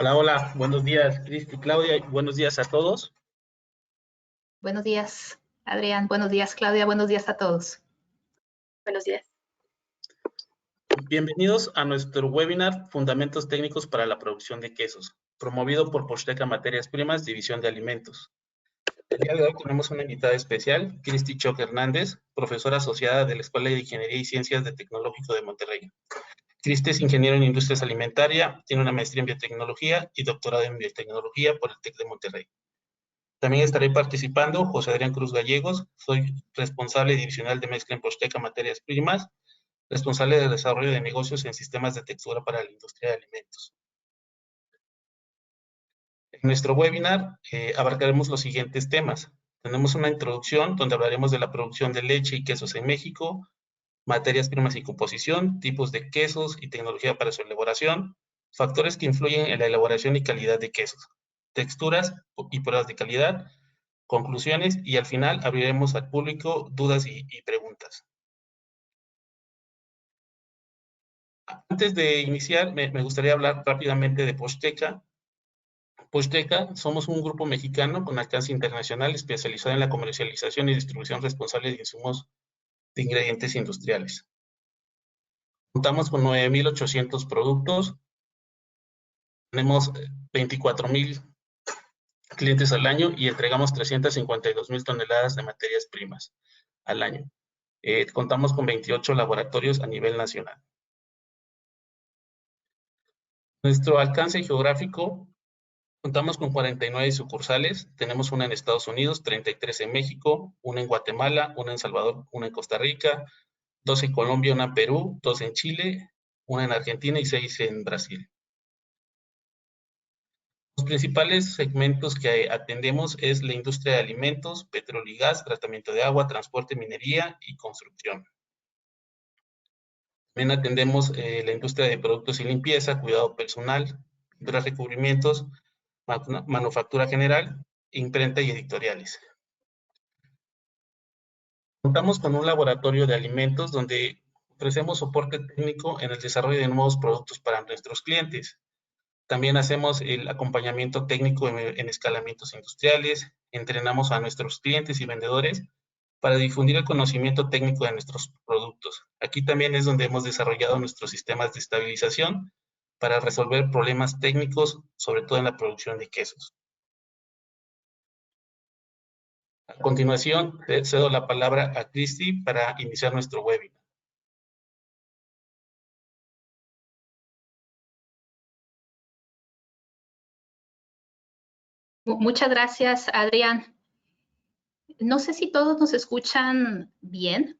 Hola, hola, buenos días, Cristi, Claudia, y buenos días a todos. Buenos días, Adrián. Buenos días, Claudia. Buenos días a todos. Buenos días. Bienvenidos a nuestro webinar Fundamentos Técnicos para la Producción de Quesos, promovido por Posteca Materias Primas, División de Alimentos. El día de hoy tenemos una invitada especial, Cristi Choc Hernández, profesora asociada de la Escuela de Ingeniería y Ciencias de Tecnológico de Monterrey. Cristi es ingeniero en Industrias Alimentaria, tiene una maestría en Biotecnología y doctorado en Biotecnología por el TEC de Monterrey. También estaré participando José Adrián Cruz Gallegos, soy responsable divisional de mezcla en Posteca Materias Primas, responsable de desarrollo de negocios en sistemas de textura para la industria de alimentos. En nuestro webinar abarcaremos los siguientes temas. Tenemos una introducción donde hablaremos de la producción de leche y quesos en México, materias primas y composición, tipos de quesos y tecnología para su elaboración, factores que influyen en la elaboración y calidad de quesos, texturas y pruebas de calidad, conclusiones y al final abriremos al público dudas y preguntas. Antes de iniciar, me gustaría hablar rápidamente de Posteca. Posteca somos un grupo mexicano con alcance internacional especializado en la comercialización y distribución responsable de insumos de ingredientes industriales. Contamos con 9,800 productos, tenemos 24,000 clientes al año y entregamos 352,000 toneladas de materias primas al año. Contamos con 28 laboratorios a nivel nacional. Nuestro alcance geográfico, contamos con 49 sucursales, tenemos una en Estados Unidos, 33 en México, una en Guatemala, una en Salvador, una en Costa Rica, 2 en Colombia, una en Perú, 2 en Chile, una en Argentina y 6 en Brasil. Los principales segmentos que atendemos es la industria de alimentos, petróleo y gas, tratamiento de agua, transporte, minería y construcción. También atendemos la industria de productos y limpieza, cuidado personal, pinturas, recubrimientos, manufactura general, imprenta y editoriales. Contamos con un laboratorio de alimentos donde ofrecemos soporte técnico en el desarrollo de nuevos productos para nuestros clientes. También hacemos el acompañamiento técnico en escalamientos industriales, entrenamos a nuestros clientes y vendedores para difundir el conocimiento técnico de nuestros productos. Aquí también es donde hemos desarrollado nuestros sistemas de estabilización para resolver problemas técnicos, sobre todo en la producción de quesos. A continuación, cedo la palabra a Cristi para iniciar nuestro webinar. Muchas gracias, Adrián. No sé si todos nos escuchan bien.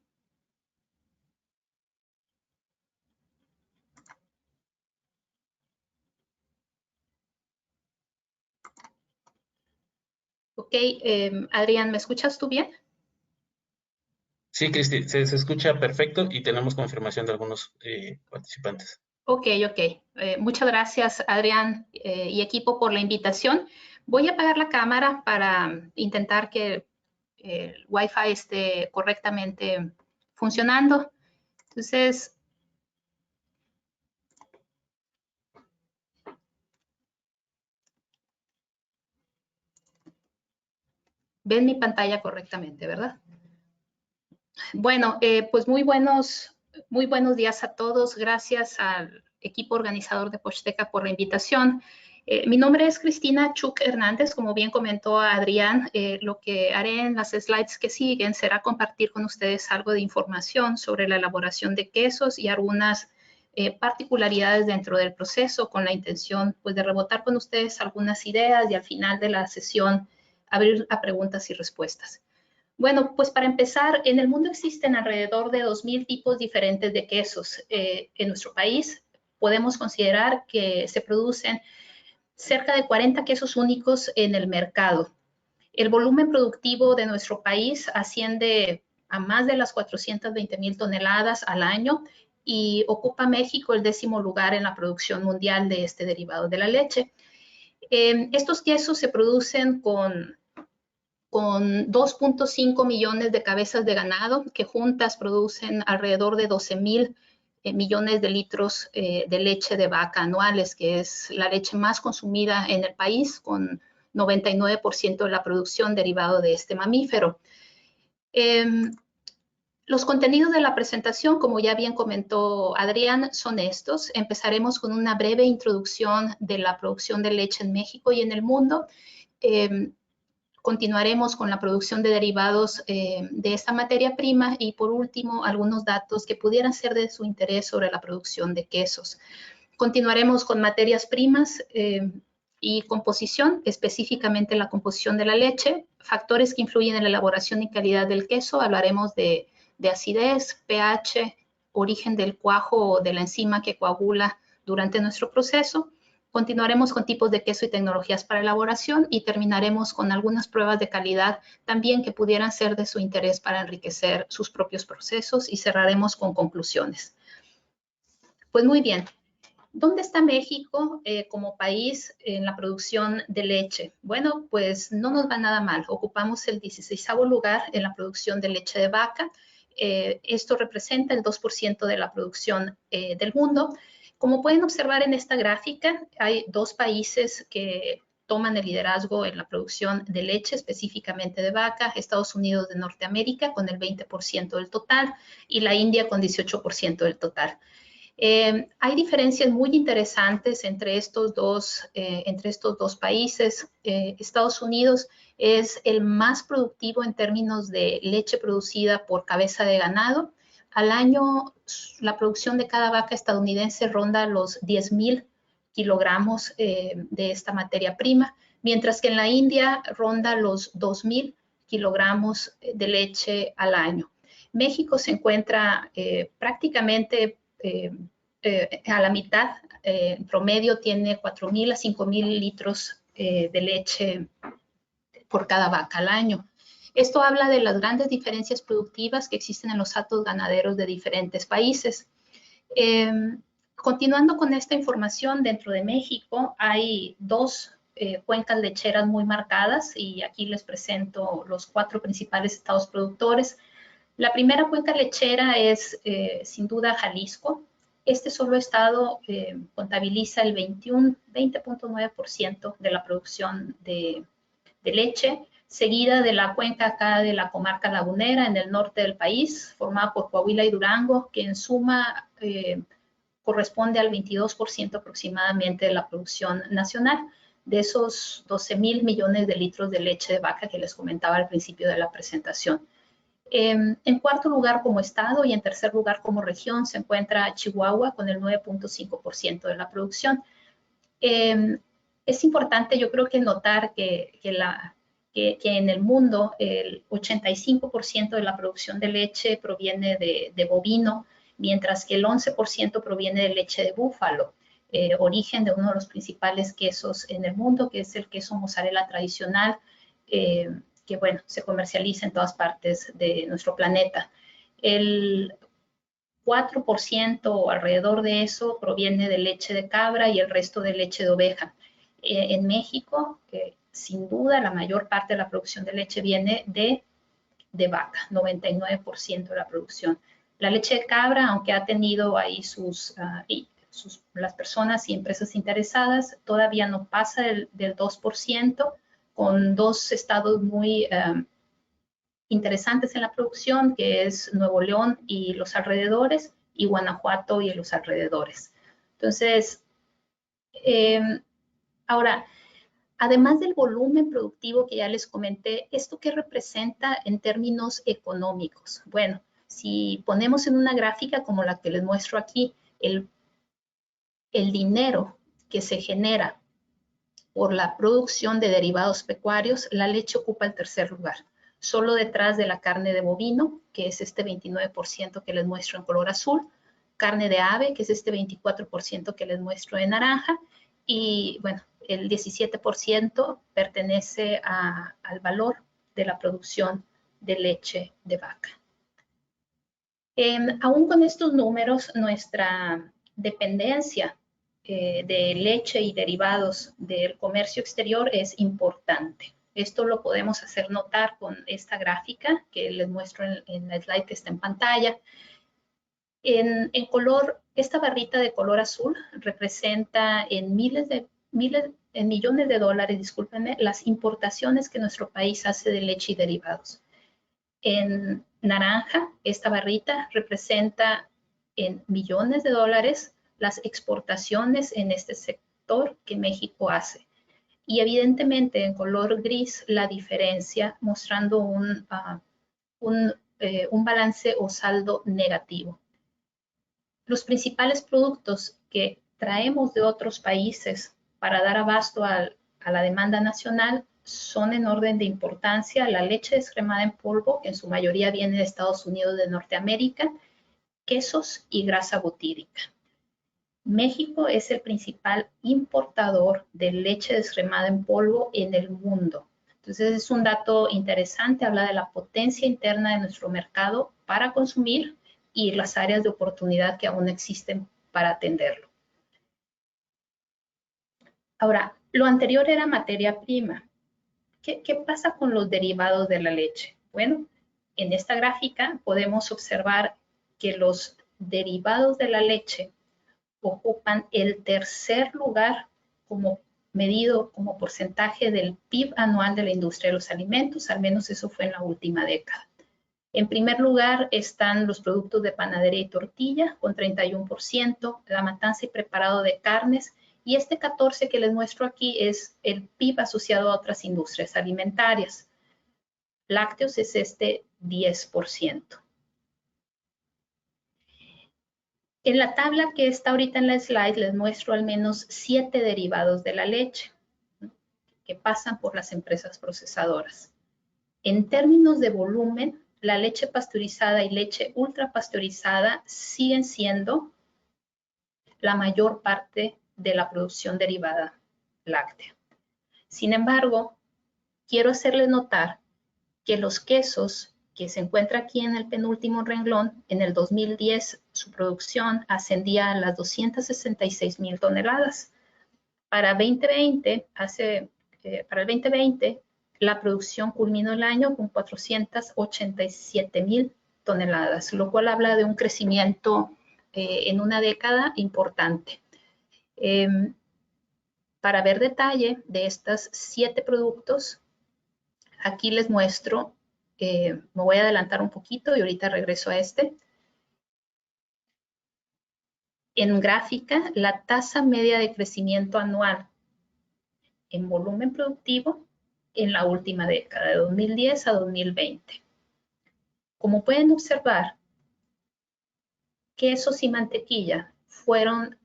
Ok, Adrián, ¿me escuchas tú bien? Sí, Cristi, se escucha perfecto y tenemos confirmación de algunos participantes. Ok. Muchas gracias, Adrián y equipo, por la invitación. Voy a apagar la cámara para intentar que el Wi-Fi esté correctamente funcionando. Entonces, ven mi pantalla correctamente, ¿verdad? Bueno, pues muy buenos días a todos. Gracias al equipo organizador de Posteca por la invitación. Mi nombre es Cristina Choc Hernández. Como bien comentó Adrián, lo que haré en las slides que siguen será compartir con ustedes algo de información sobre la elaboración de quesos y algunas particularidades dentro del proceso, con la intención pues, de rebotar con ustedes algunas ideas y al final de la sesión abrir a preguntas y respuestas. Bueno, pues para empezar, en el mundo existen alrededor de 2,000 tipos diferentes de quesos. En nuestro país podemos considerar que se producen cerca de 40 quesos únicos en el mercado. El volumen productivo de nuestro país asciende a más de las 420,000 toneladas al año y ocupa México el 10º lugar en la producción mundial de este derivado de la leche. Estos quesos se producen con 2.5 millones de cabezas de ganado que juntas producen alrededor de 12,000 millones de litros de leche de vaca anuales, que es la leche más consumida en el país, con 99% de la producción derivado de este mamífero. Los contenidos de la presentación, como ya bien comentó Adrián, son estos. Empezaremos con una breve introducción de la producción de leche en México y en el mundo. Continuaremos con la producción de derivados de esta materia prima y, por último, algunos datos que pudieran ser de su interés sobre la producción de quesos. Continuaremos con materias primas y composición, específicamente la composición de la leche, factores que influyen en la elaboración y calidad del queso. Hablaremos de acidez, pH, origen del cuajo o de la enzima que coagula durante nuestro proceso. Continuaremos con tipos de queso y tecnologías para elaboración y terminaremos con algunas pruebas de calidad también que pudieran ser de su interés para enriquecer sus propios procesos y cerraremos con conclusiones. Pues muy bien, ¿dónde está México como país en la producción de leche? Bueno, pues no nos va nada mal. Ocupamos el 16º lugar en la producción de leche de vaca. Esto representa el 2% de la producción del mundo. Como pueden observar en esta gráfica, hay dos países que toman el liderazgo en la producción de leche, específicamente de vaca: Estados Unidos de Norteamérica con el 20% del total y la India con 18% del total. Hay diferencias muy interesantes entre estos dos países. Estados Unidos es el más productivo en términos de leche producida por cabeza de ganado. Al año, la producción de cada vaca estadounidense ronda los 10,000 kilogramos de esta materia prima, mientras que en la India ronda los 2,000 kilogramos de leche al año. México se encuentra prácticamente a la mitad. En promedio tiene 4,000 a 5,000 litros de leche por cada vaca al año. Esto habla de las grandes diferencias productivas que existen en los hatos ganaderos de diferentes países. Continuando con esta información, dentro de México hay dos cuencas lecheras muy marcadas y aquí les presento los 4 principales estados productores. La primera cuenca lechera es sin duda Jalisco. Este solo estado contabiliza el 20.9% de la producción de leche, seguida de la cuenca acá de la comarca lagunera en el norte del país, formada por Coahuila y Durango, que en suma corresponde al 22% aproximadamente de la producción nacional, de esos 12,000 millones de litros de leche de vaca que les comentaba al principio de la presentación. En cuarto lugar como estado y en tercer lugar como región se encuentra Chihuahua con el 9.5% de la producción. Es importante, yo creo, que notar que en el mundo el 85% de la producción de leche proviene de bovino, mientras que el 11% proviene de leche de búfalo, origen de uno de los principales quesos en el mundo, que es el queso mozzarella tradicional, que bueno, se comercializa en todas partes de nuestro planeta. El 4% o alrededor de eso proviene de leche de cabra y el resto de leche de oveja. En México, sin duda, la mayor parte de la producción de leche viene de vaca, 99% de la producción. La leche de cabra, aunque ha tenido ahí las personas y empresas interesadas, todavía no pasa del 2%, con dos estados muy interesantes en la producción, que es Nuevo León y los alrededores, y Guanajuato y los alrededores. Entonces, ahora, además del volumen productivo que ya les comenté, ¿esto qué representa en términos económicos? Bueno, si ponemos en una gráfica como la que les muestro aquí, el dinero que se genera por la producción de derivados pecuarios, la leche ocupa el tercer lugar, solo detrás de la carne de bovino, que es este 29% que les muestro en color azul, carne de ave, que es este 24% que les muestro en naranja, y bueno, el 17% pertenece al valor de la producción de leche de vaca. Aún con estos números, nuestra dependencia de leche y derivados del comercio exterior es importante. Esto lo podemos hacer notar con esta gráfica que les muestro en la slide que está en pantalla. En color, esta barrita de color azul representa en millones de dólares, discúlpenme, las importaciones que nuestro país hace de leche y derivados. En naranja, esta barrita representa en millones de dólares las exportaciones en este sector que México hace. Y evidentemente en color gris la diferencia mostrando un balance o saldo negativo. Los principales productos que traemos de otros países para dar abasto a la demanda nacional son en orden de importancia la leche descremada en polvo, que en su mayoría viene de Estados Unidos de Norteamérica, quesos y grasa butírica. México es el principal importador de leche descremada en polvo en el mundo. Entonces es un dato interesante, habla de la potencia interna de nuestro mercado para consumir y las áreas de oportunidad que aún existen para atenderlo. Ahora, lo anterior era materia prima. ¿Qué pasa con los derivados de la leche? Bueno, en esta gráfica podemos observar que los derivados de la leche ocupan el tercer lugar como medido como porcentaje del PIB anual de la industria de los alimentos, al menos eso fue en la última década. En primer lugar están los productos de panadería y tortilla con 31%, la matanza y preparado de carnes, y este 14% que les muestro aquí es el PIB asociado a otras industrias alimentarias. Lácteos es este 10%. En la tabla que está ahorita en la slide les muestro al menos 7 derivados de la leche que pasan por las empresas procesadoras. En términos de volumen, la leche pasteurizada y leche ultrapasteurizada siguen siendo la mayor parte de la producción derivada láctea. Sin embargo, quiero hacerles notar que los quesos que se encuentra aquí en el penúltimo renglón, en el 2010 su producción ascendía a las 266,000 toneladas. Para el 2020, la producción culminó el año con 487,000 toneladas, lo cual habla de un crecimiento en una década importante. Para ver detalle de estos 7 productos, aquí les muestro, me voy a adelantar un poquito y ahorita regreso a este. En gráfica, la tasa media de crecimiento anual en volumen productivo en la última década, de 2010 a 2020. Como pueden observar, quesos y mantequilla fueron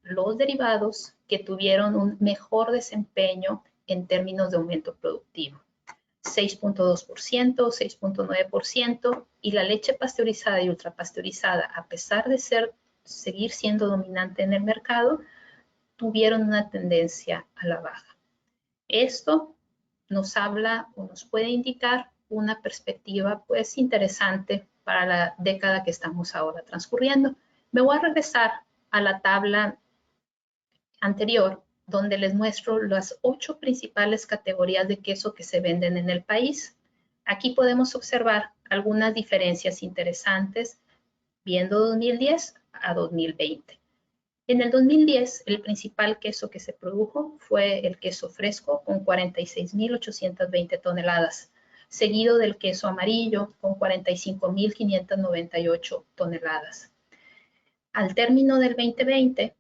los derivados que tuvieron un mejor desempeño en términos de aumento productivo. 6.2%, 6.9%, y la leche pasteurizada y ultrapasteurizada, a pesar de seguir siendo dominante en el mercado, tuvieron una tendencia a la baja. Esto nos habla o nos puede indicar una perspectiva pues interesante para la década que estamos ahora transcurriendo. Me voy a regresar a la tabla anterior, donde les muestro las 8 principales categorías de queso que se venden en el país. Aquí podemos observar algunas diferencias interesantes viendo 2010 a 2020. En el 2010, el principal queso que se produjo fue el queso fresco con 46,820 toneladas, seguido del queso amarillo con 45,598 toneladas. Al término del 2020,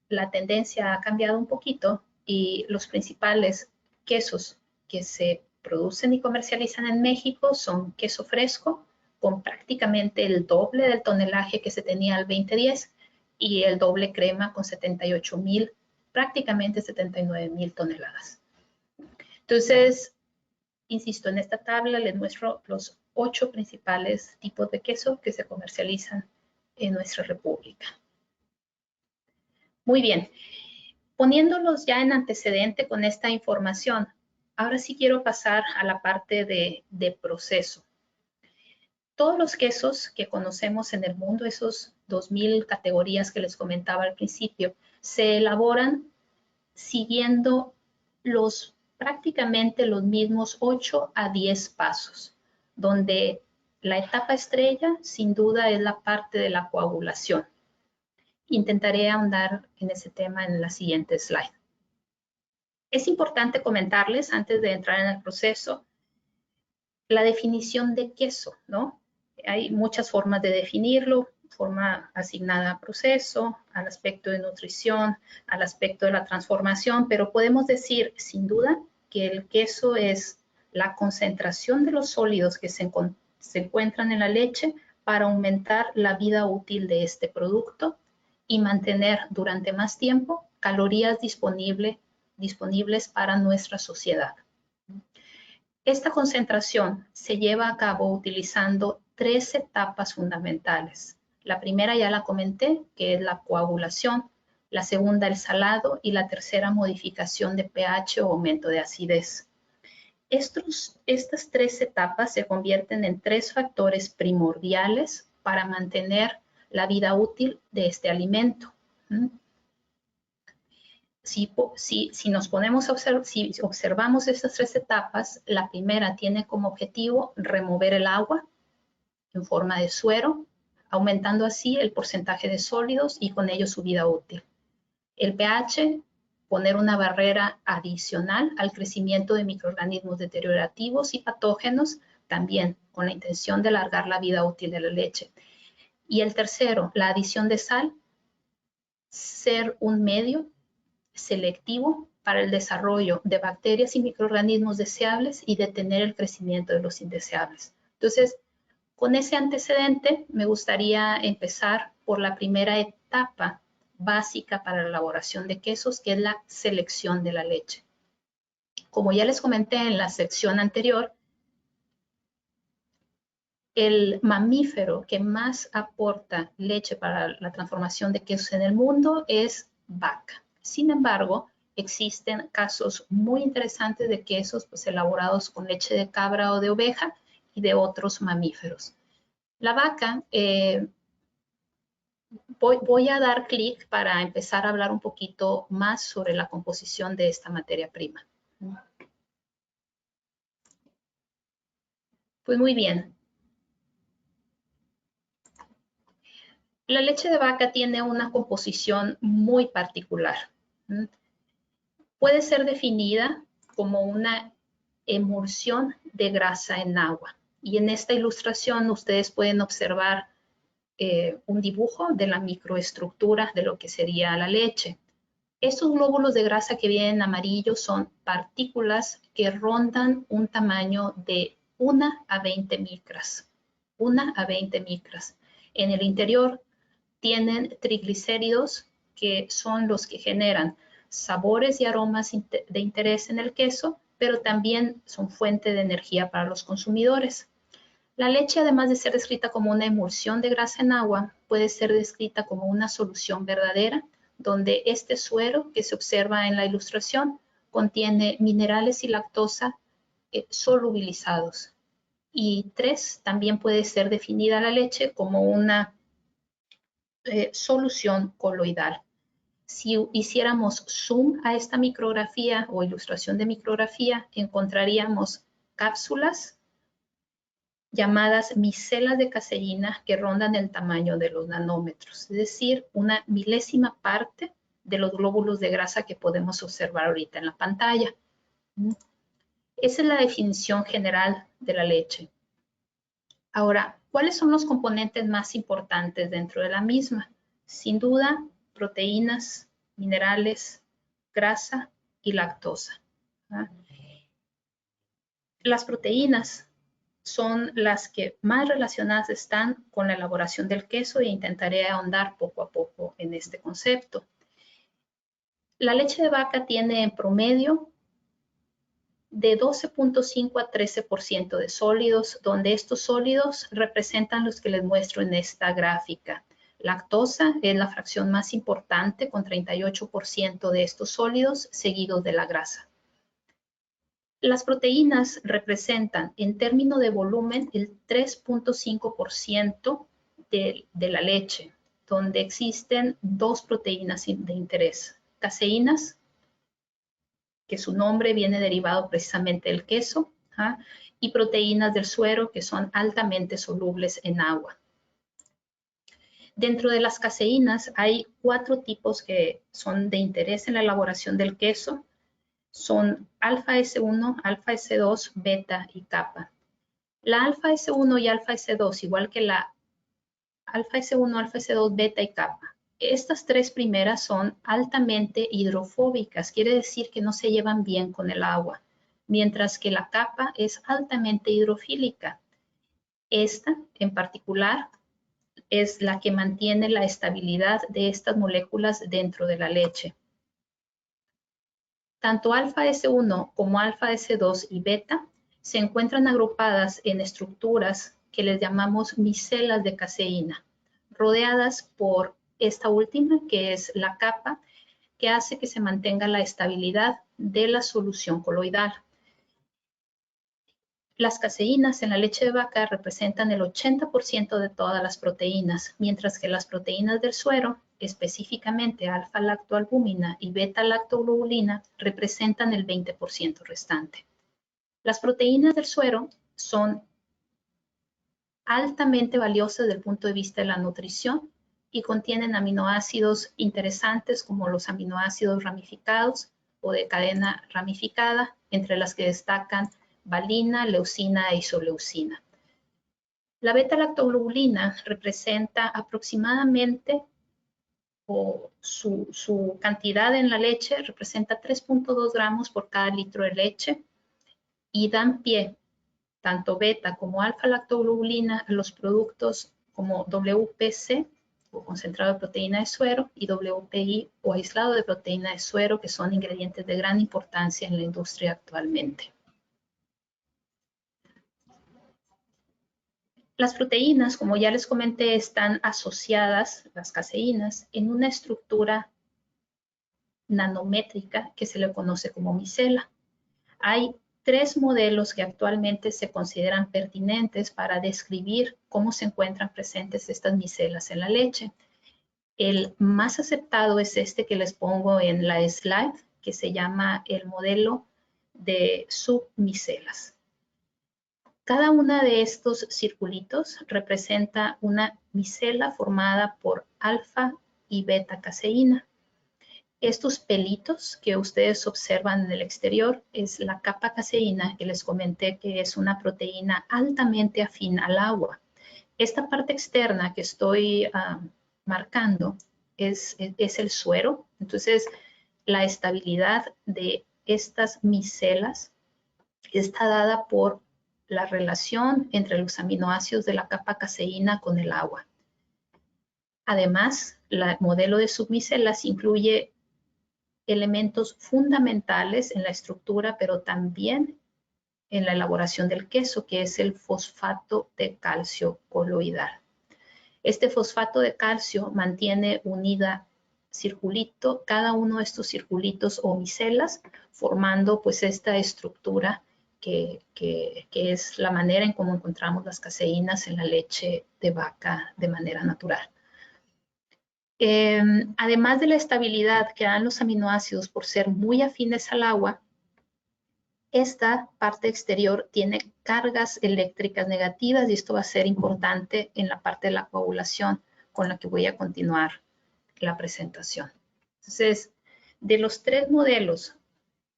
la tendencia ha cambiado un poquito y los principales quesos que se producen y comercializan en México son queso fresco con prácticamente el doble del tonelaje que se tenía al 2010 y el doble crema con 78,000, prácticamente 79,000 toneladas. Entonces, insisto, en esta tabla les muestro los 8 principales tipos de queso que se comercializan en nuestra república. Muy bien, poniéndolos ya en antecedente con esta información, ahora sí quiero pasar a la parte de proceso. Todos los quesos que conocemos en el mundo, esos 2,000 categorías que les comentaba al principio, se elaboran siguiendo prácticamente los mismos 8 a 10 pasos, donde La etapa estrella, sin duda, es la parte de la coagulación. Intentaré ahondar en ese tema en la siguiente slide. Es importante comentarles, antes de entrar en el proceso, la definición de queso, ¿no? Hay muchas formas de definirlo, forma asignada al proceso, al aspecto de nutrición, al aspecto de la transformación, pero podemos decir, sin duda, que el queso es la concentración de los sólidos que se encuentran en la leche para aumentar la vida útil de este producto y mantener durante más tiempo calorías disponibles para nuestra sociedad. Esta concentración se lleva a cabo utilizando 3 etapas fundamentales. La primera ya la comenté, que es la coagulación, la segunda el salado y la tercera modificación de pH o aumento de acidez. Estas 3 etapas se convierten en 3 factores primordiales para mantener la vida útil de este alimento. Si observamos estas 3 etapas, la primera tiene como objetivo remover el agua en forma de suero, aumentando así el porcentaje de sólidos y con ello su vida útil. El pH, poner una barrera adicional al crecimiento de microorganismos deteriorativos y patógenos, también con la intención de alargar la vida útil de la leche. Y el tercero, la adición de sal, ser un medio selectivo para el desarrollo de bacterias y microorganismos deseables y detener el crecimiento de los indeseables. Entonces, con ese antecedente, me gustaría empezar por la primera etapa básica para la elaboración de quesos, que es la selección de la leche. Como ya les comenté en la sección anterior, el mamífero que más aporta leche para la transformación de quesos en el mundo es vaca. Sin embargo, existen casos muy interesantes de quesos elaborados con leche de cabra o de oveja y de otros mamíferos. La vaca, voy a dar clic para empezar a hablar un poquito más sobre la composición de esta materia prima. Pues muy bien. La leche de vaca tiene una composición muy particular. Puede ser definida como una emulsión de grasa en agua. Y en esta ilustración ustedes pueden observar un dibujo de la microestructura de lo que sería la leche. Estos glóbulos de grasa que vienen amarillos son partículas que rondan un tamaño de 1 a 20 micras. 1 a 20 micras. En el interior tienen triglicéridos, que son los que generan sabores y aromas de interés en el queso, pero también son fuente de energía para los consumidores. La leche, además de ser descrita como una emulsión de grasa en agua, puede ser descrita como una solución verdadera, donde este suero que se observa en la ilustración contiene minerales y lactosa solubilizados. Y 3, también puede ser definida la leche como una solución coloidal. Si hiciéramos zoom a esta micrografía o ilustración de micrografía, encontraríamos cápsulas llamadas micelas de caseína que rondan el tamaño de los nanómetros, es decir, una milésima parte de los glóbulos de grasa que podemos observar ahorita en la pantalla. Esa es la definición general de la leche. Ahora, ¿cuáles son los componentes más importantes dentro de la misma? Sin duda, proteínas, minerales, grasa y lactosa. Las proteínas son las que más relacionadas están con la elaboración del queso e intentaré ahondar poco a poco en este concepto. La leche de vaca tiene en promedio de 12.5 a 13% de sólidos, donde estos sólidos representan los que les muestro en esta gráfica. Lactosa es la fracción más importante, con 38% de estos sólidos, seguidos de la grasa. Las proteínas representan, en términos de volumen, el 3.5% de la leche, donde existen 2 proteínas de interés. Caseínas, que su nombre viene derivado precisamente del queso, y proteínas del suero que son altamente solubles en agua. Dentro de las caseínas hay 4 tipos que son de interés en la elaboración del queso. Son alfa S1, alfa S2, beta y kappa. La alfa S1 y alfa S2, igual que la alfa S1, alfa S2, beta y kappa. Estas 3 primeras son altamente hidrofóbicas, quiere decir que no se llevan bien con el agua, mientras que la kappa es altamente hidrofílica. Esta, en particular, es la que mantiene la estabilidad de estas moléculas dentro de la leche. Tanto alfa S1 como alfa S2 y beta se encuentran agrupadas en estructuras que les llamamos micelas de caseína, rodeadas por esta última, que es la capa, que hace que se mantenga la estabilidad de la solución coloidal. Las caseínas en la leche de vaca representan el 80% de todas las proteínas, mientras que las proteínas del suero, específicamente alfa-lactoalbúmina y beta-lactoglobulina, representan el 20% restante. Las proteínas del suero son altamente valiosas desde el punto de vista de la nutrición y contienen aminoácidos interesantes como los aminoácidos ramificados o de cadena ramificada, entre las que destacan valina, leucina e isoleucina. La beta-lactoglobulina representa aproximadamente, o su cantidad en la leche representa 3.2 gramos por cada litro de leche y dan pie, tanto beta como alfa-lactoglobulina, a los productos como WPC, o concentrado de proteína de suero, y WPI, o aislado de proteína de suero, que son ingredientes de gran importancia en la industria actualmente. Las proteínas, como ya les comenté, están asociadas, las caseínas, en una estructura nanométrica que se le conoce como micela. Hay 3 modelos que actualmente se consideran pertinentes para describir cómo se encuentran presentes estas micelas en la leche. El más aceptado es este que les pongo en la slide, que se llama el modelo de submicelas. Cada una de estos circulitos representa una micela formada por alfa y beta caseína. Estos pelitos que ustedes observan en el exterior es la capa caseína, que les comenté que es una proteína altamente afín al agua. Esta parte externa que estoy marcando es el suero. Entonces, la estabilidad de estas micelas está dada por la relación entre los aminoácidos de la capa caseína con el agua. Además, el modelo de submicelas incluye elementos fundamentales en la estructura, pero también en la elaboración del queso, que es el fosfato de calcio coloidal. Este fosfato de calcio mantiene unida circulito, cada uno de estos circulitos o micelas, formando pues esta estructura que es la manera en cómo encontramos las caseínas en la leche de vaca de manera natural. Además de la estabilidad que dan los aminoácidos por ser muy afines al agua, esta parte exterior tiene cargas eléctricas negativas y esto va a ser importante en la parte de la coagulación con la que voy a continuar la presentación. Entonces, de los 3 modelos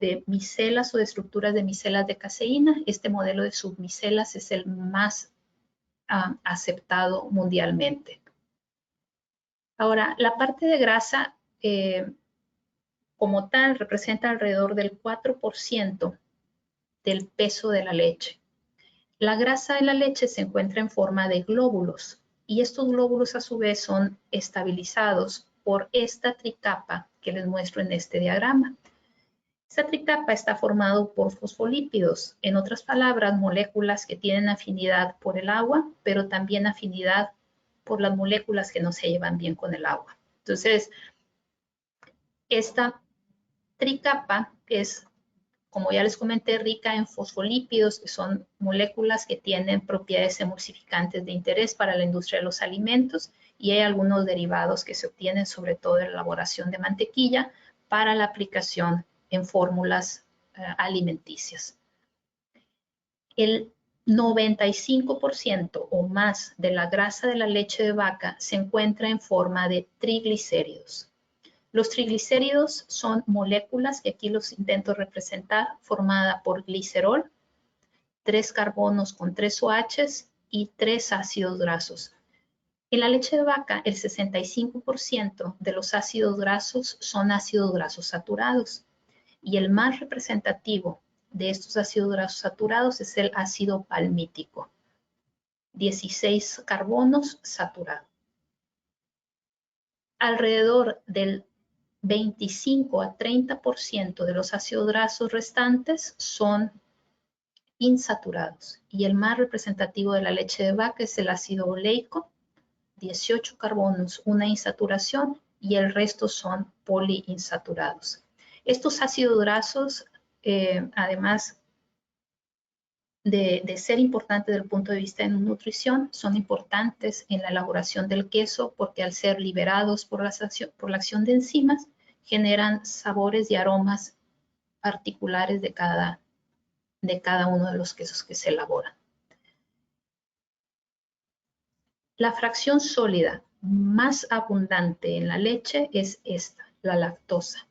de micelas o de estructuras de micelas de caseína, este modelo de submicelas es el más aceptado mundialmente. Ahora, la parte de grasa como tal representa alrededor del 4% del peso de la leche. La grasa de la leche se encuentra en forma de glóbulos y estos glóbulos a su vez son estabilizados por esta tricapa que les muestro en este diagrama. Esta tricapa está formado por fosfolípidos, en otras palabras, moléculas que tienen afinidad por el agua, pero también afinidad por las moléculas que no se llevan bien con el agua. Entonces, esta tricapa es, como ya les comenté, rica en fosfolípidos, que son moléculas que tienen propiedades emulsificantes de interés para la industria de los alimentos, y hay algunos derivados que se obtienen sobre todo en la elaboración de mantequilla para la aplicación en fórmulas alimenticias. El 95% o más de la grasa de la leche de vaca se encuentra en forma de triglicéridos. Los triglicéridos son moléculas, que aquí los intento representar, formada por glicerol, 3 carbonos con 3 OHs y 3 ácidos grasos. En la leche de vaca, el 65% de los ácidos grasos son ácidos grasos saturados, y el más representativo de estos ácidos grasos saturados es el ácido palmítico, 16 carbonos saturados. Alrededor del 25 a 30% de los ácidos grasos restantes son insaturados, y el más representativo de la leche de vaca es el ácido oleico, 18 carbonos, una insaturación, y el resto son poliinsaturados. Estos ácidos grasos, además de ser importantes desde el punto de vista de nutrición, son importantes en la elaboración del queso, porque al ser liberados por la acción de enzimas, generan sabores y aromas particulares de cada uno de los quesos que se elaboran. La fracción sólida más abundante en la leche es esta, la lactosa,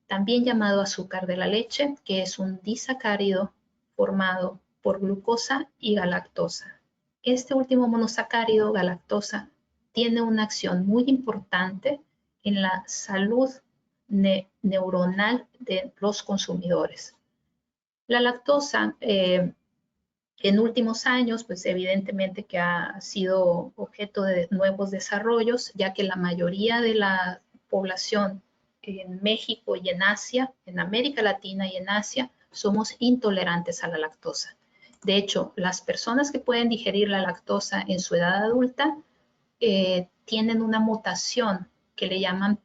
también llamado azúcar de la leche, que es un disacárido formado por glucosa y galactosa. Este último monosacárido, galactosa, tiene una acción muy importante en la salud neuronal de los consumidores. La lactosa, en últimos años, pues evidentemente que ha sido objeto de nuevos desarrollos, ya que la mayoría de la población en México y en Asia, en América Latina y en Asia, somos intolerantes a la lactosa. De hecho, las personas que pueden digerir la lactosa en su edad adulta tienen una mutación que le llaman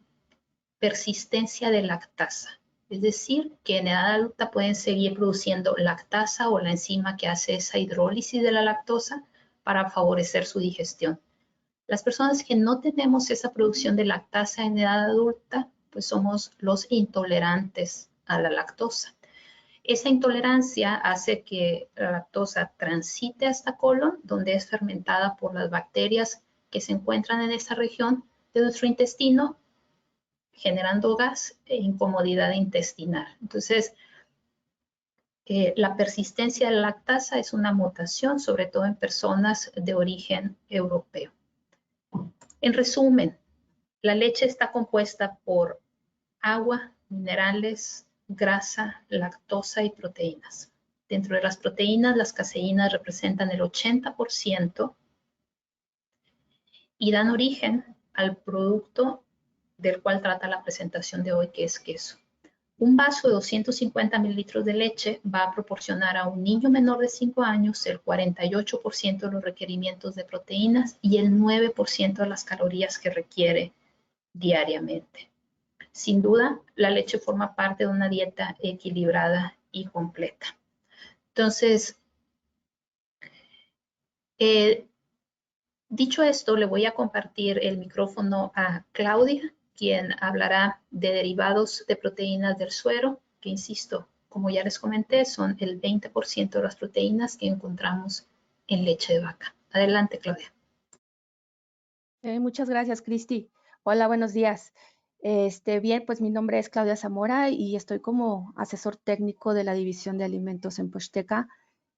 persistencia de lactasa. Es decir, que en edad adulta pueden seguir produciendo lactasa o la enzima que hace esa hidrólisis de la lactosa para favorecer su digestión. Las personas que no tenemos esa producción de lactasa en edad adulta, pues somos los intolerantes a la lactosa. Esa intolerancia hace que la lactosa transite hasta colon, donde es fermentada por las bacterias que se encuentran en esa región de nuestro intestino, generando gas e incomodidad intestinal. Entonces, la persistencia de la lactasa es una mutación, sobre todo en personas de origen europeo. En resumen, la leche está compuesta por agua, minerales, grasa, lactosa y proteínas. Dentro de las proteínas, las caseínas representan el 80% y dan origen al producto del cual trata la presentación de hoy, que es queso. Un vaso de 250 mililitros de leche va a proporcionar a un niño menor de 5 años el 48% de los requerimientos de proteínas y el 9% de las calorías que requiere diariamente. Sin duda, la leche forma parte de una dieta equilibrada y completa. Entonces, dicho esto, le voy a compartir el micrófono a Claudia, quien hablará de derivados de proteínas del suero, que insisto, como ya les comenté, son el 20% de las proteínas que encontramos en leche de vaca. Adelante, Claudia. Muchas gracias, Cristi. Hola, buenos días. Bien, pues mi nombre es Claudia Zamora y estoy como asesor técnico de la División de Alimentos en Posteca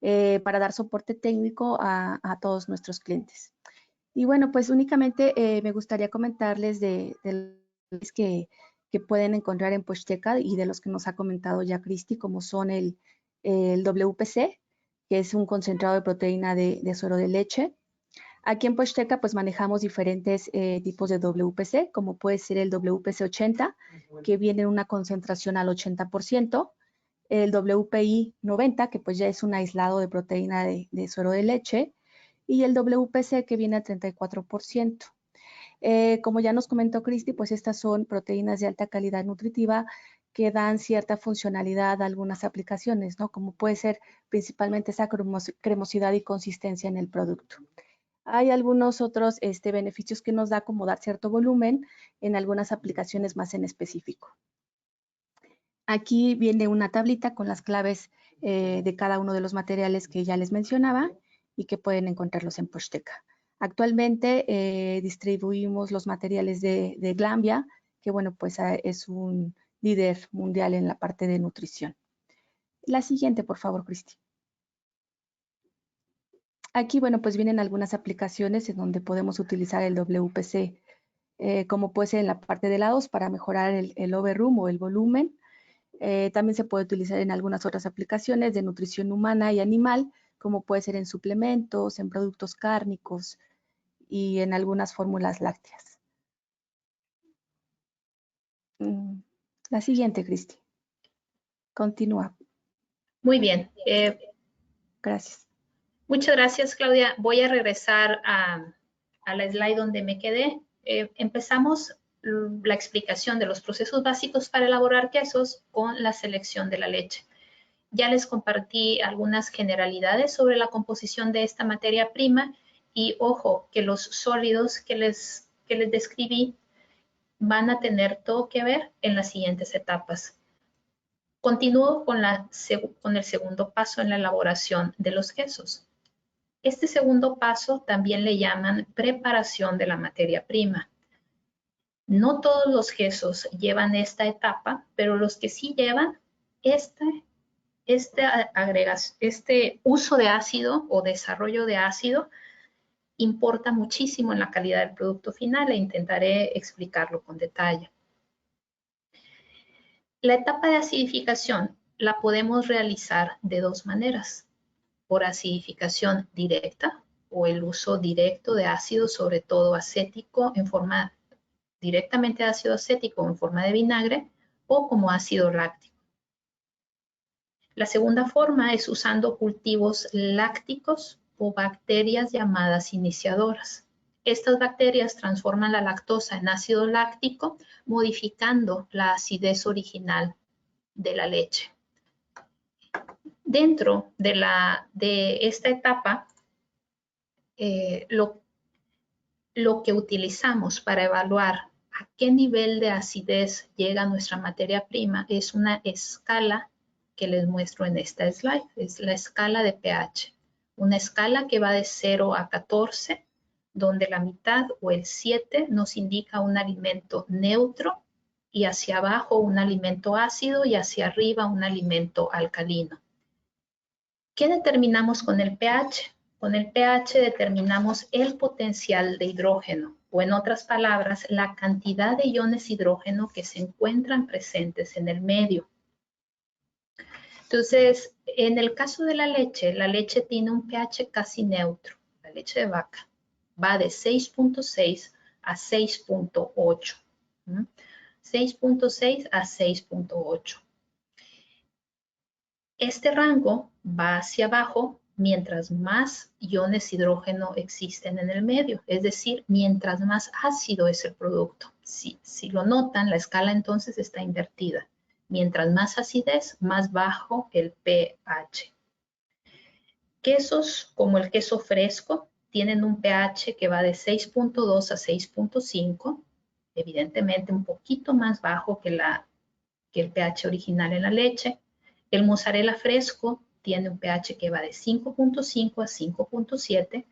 para dar soporte técnico a todos nuestros clientes. Y bueno, pues únicamente me gustaría comentarles de los que pueden encontrar en Posteca y de los que nos ha comentado ya Cristi, como son el WPC, que es un concentrado de proteína de suero de leche. Aquí en Posteca pues manejamos diferentes tipos de WPC, como puede ser el WPC 80, que viene en una concentración al 80%, el WPI 90, que pues ya es un aislado de proteína de suero de leche, y el WPC que viene al 34%. Como ya nos comentó Cristi, pues estas son proteínas de alta calidad nutritiva que dan cierta funcionalidad a algunas aplicaciones, ¿no? Como puede ser principalmente esa cremosidad y consistencia en el producto. Hay algunos otros beneficios que nos da, como dar cierto volumen en algunas aplicaciones más en específico. Aquí viene una tablita con las claves de cada uno de los materiales que ya les mencionaba y que pueden encontrarlos en Poshteca. Actualmente distribuimos los materiales de Glanbia, que bueno, pues es un líder mundial en la parte de nutrición. La siguiente, por favor, Cristi. Aquí, bueno, pues vienen algunas aplicaciones en donde podemos utilizar el WPC, como puede ser en la parte de lados para mejorar el overroom o el volumen. También se puede utilizar en algunas otras aplicaciones de nutrición humana y animal, como puede ser en suplementos, en productos cárnicos y en algunas fórmulas lácteas. La siguiente, Cristi. Continúa. Muy bien. Gracias. Muchas gracias, Claudia. Voy a regresar a la slide donde me quedé. Empezamos la explicación de los procesos básicos para elaborar quesos con la selección de la leche. Ya les compartí algunas generalidades sobre la composición de esta materia prima y ojo que los sólidos que les describí van a tener todo que ver en las siguientes etapas. Continúo con el segundo paso en la elaboración de los quesos. Este segundo paso también le llaman preparación de la materia prima. No todos los quesos llevan esta etapa, pero los que sí llevan este uso de ácido o desarrollo de ácido importa muchísimo en la calidad del producto final e intentaré explicarlo con detalle. La etapa de acidificación la podemos realizar de dos maneras, por acidificación directa o el uso directo de ácido, sobre todo acético directamente ácido acético en forma de vinagre o como ácido láctico. La segunda forma es usando cultivos lácticos o bacterias llamadas iniciadoras. Estas bacterias transforman la lactosa en ácido láctico, modificando la acidez original de la leche. Dentro de esta etapa, lo que utilizamos para evaluar a qué nivel de acidez llega nuestra materia prima es una escala que les muestro en esta slide. Es la escala de pH. Una escala que va de 0 a 14, donde la mitad o el 7 nos indica un alimento neutro y hacia abajo un alimento ácido y hacia arriba un alimento alcalino. ¿Qué determinamos con el pH? Con el pH determinamos el potencial de hidrógeno, o en otras palabras, la cantidad de iones hidrógeno que se encuentran presentes en el medio. Entonces, en el caso de la leche tiene un pH casi neutro, la leche de vaca. Va de 6.6 a 6.8. 6.6 a 6.8. Este rango va hacia abajo mientras más iones hidrógeno existen en el medio, es decir, mientras más ácido es el producto. Si lo notan, la escala entonces está invertida. Mientras más acidez, más bajo el pH. Quesos como el queso fresco tienen un pH que va de 6.2 a 6.5, evidentemente un poquito más bajo que el pH original en la leche. El mozzarella fresco tiene un pH que va de 5.5 a 5.7.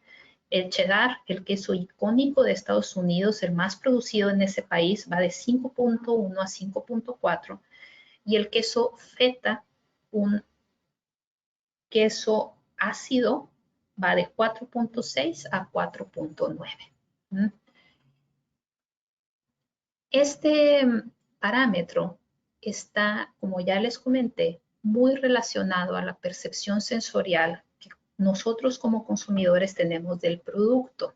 El cheddar, el queso icónico de Estados Unidos, el más producido en ese país, va de 5.1 a 5.4. Y el queso feta, un queso ácido, va de 4.6 a 4.9. Este parámetro está, como ya les comenté, muy relacionado a la percepción sensorial que nosotros como consumidores tenemos del producto,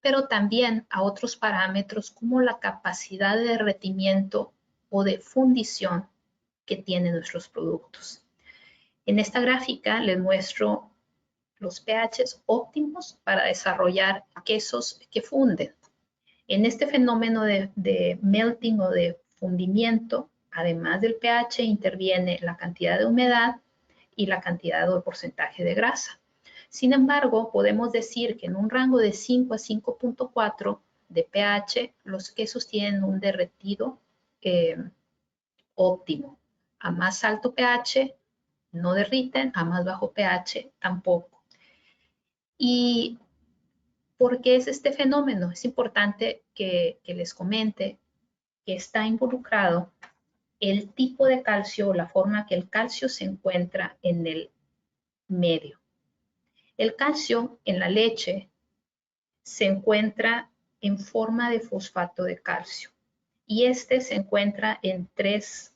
pero también a otros parámetros como la capacidad de derretimiento o de fundición que tienen nuestros productos. En esta gráfica les muestro los pHs óptimos para desarrollar quesos que funden. En este fenómeno de melting o de fundimiento, además del pH, interviene la cantidad de humedad y la cantidad o el porcentaje de grasa. Sin embargo, podemos decir que en un rango de 5 a 5.4 de pH, los quesos tienen un derretido óptimo. A más alto pH, no derriten, a más bajo pH tampoco. ¿Y por qué es este fenómeno? Es importante que les comente que está involucrado el tipo de calcio o la forma que el calcio se encuentra en el medio. El calcio en la leche se encuentra en forma de fosfato de calcio y este se encuentra en tres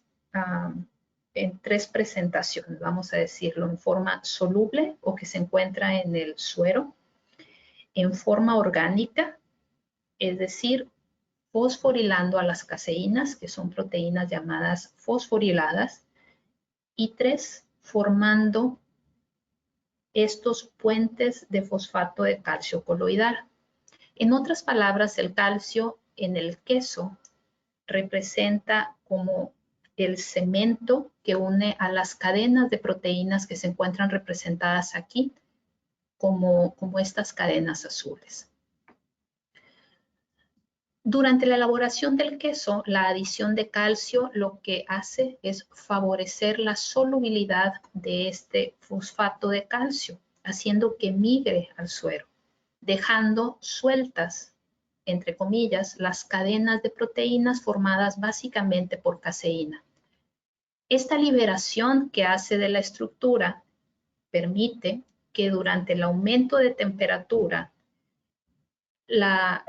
presentaciones, vamos a decirlo, en forma soluble o que se encuentra en el suero, en forma orgánica, es decir, fosforilando a las caseínas, que son proteínas llamadas fosforiladas, y 3, formando estos puentes de fosfato de calcio coloidal. En otras palabras, el calcio en el queso representa como el cemento que une a las cadenas de proteínas que se encuentran representadas aquí como estas cadenas azules. Durante la elaboración del queso, la adición de calcio lo que hace es favorecer la solubilidad de este fosfato de calcio, haciendo que migre al suero, dejando sueltas, entre comillas, las cadenas de proteínas formadas básicamente por caseína. Esta liberación que hace de la estructura permite que durante el aumento de temperatura la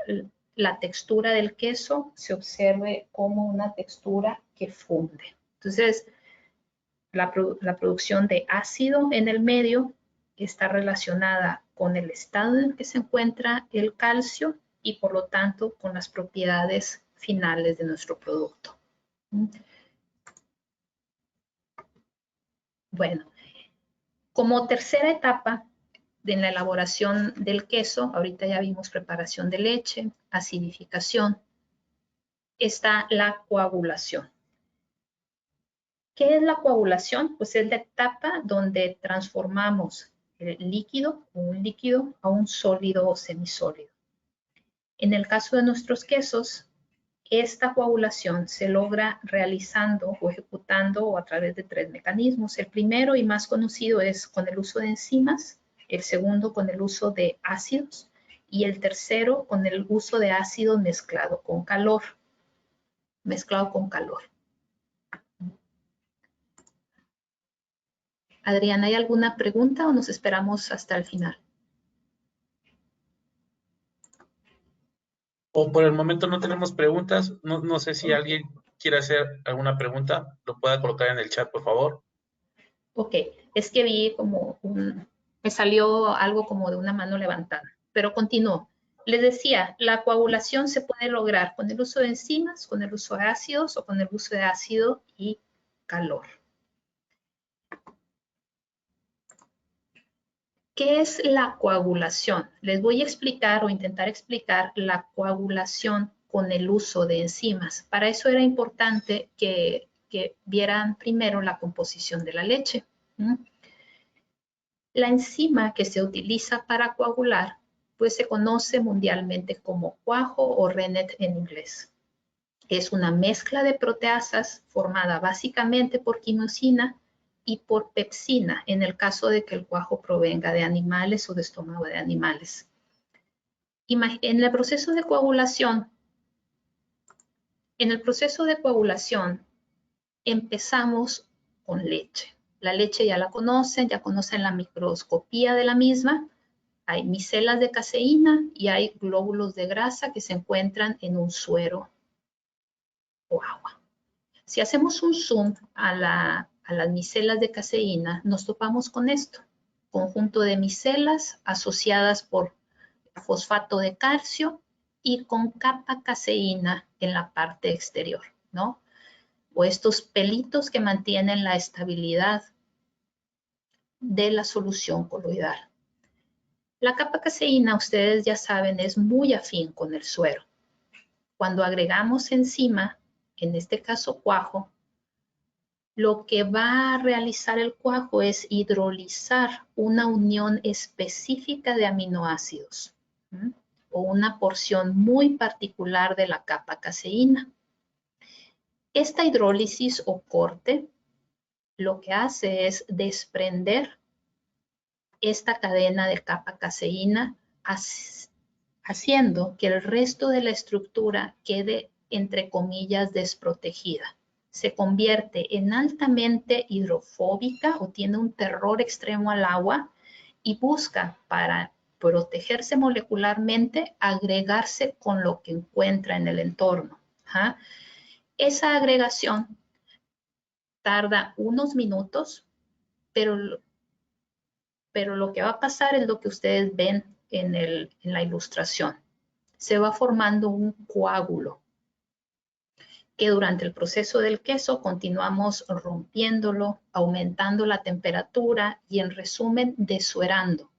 textura del queso se observe como una textura que funde. Entonces, la producción de ácido en el medio está relacionada con el estado en que se encuentra el calcio y por lo tanto con las propiedades finales de nuestro producto. Bueno, como tercera etapa en la elaboración del queso, ahorita ya vimos preparación de leche, acidificación, está la coagulación. ¿Qué es la coagulación? Pues es la etapa donde transformamos el líquido, un líquido, a un sólido o semisólido. En el caso de nuestros quesos, esta coagulación se logra realizando o ejecutando o a través de 3 mecanismos. El primero y más conocido es con el uso de enzimas, el segundo con el uso de ácidos y el tercero con el uso de ácido mezclado con calor. Adriana, ¿hay alguna pregunta o nos esperamos hasta el final? O por el momento no tenemos preguntas. No sé si alguien quiere hacer alguna pregunta. Lo pueda colocar en el chat, por favor. Ok, es que vi como me salió algo como de una mano levantada, pero continúo. Les decía, la coagulación se puede lograr con el uso de enzimas, con el uso de ácidos o con el uso de ácido y calor. ¿Qué es la coagulación? Les voy a explicar o intentar explicar la coagulación con el uso de enzimas. Para eso era importante que vieran primero la composición de la leche. La enzima que se utiliza para coagular, pues se conoce mundialmente como cuajo o rennet en inglés. Es una mezcla de proteasas formada básicamente por quinosina y por pepsina, en el caso de que el cuajo provenga de animales o de estómago de animales. En el proceso de coagulación, empezamos con leche. La leche ya la conocen, ya conocen la microscopía de la misma. Hay micelas de caseína y hay glóbulos de grasa que se encuentran en un suero o agua. Si hacemos un zoom a las micelas de caseína, nos topamos con esto, conjunto de micelas asociadas por fosfato de calcio y con capa caseína en la parte exterior, ¿no? O estos pelitos que mantienen la estabilidad de la solución coloidal. La capa caseína, ustedes ya saben, es muy afín con el suero. Cuando agregamos enzima, en este caso cuajo, lo que va a realizar el cuajo es hidrolizar una unión específica de aminoácidos o una porción muy particular de la capa caseína. Esta hidrólisis o corte lo que hace es desprender esta cadena de capa caseína, haciendo que el resto de la estructura quede, entre comillas, desprotegida. Se convierte en altamente hidrofóbica o tiene un terror extremo al agua y busca, para protegerse molecularmente, agregarse con lo que encuentra en el entorno. ¿Ja? Esa agregación tarda unos minutos, pero lo que va a pasar es lo que ustedes ven en la ilustración. Se va formando un coágulo que durante el proceso del queso continuamos rompiéndolo, aumentando la temperatura y, en resumen, desuerando,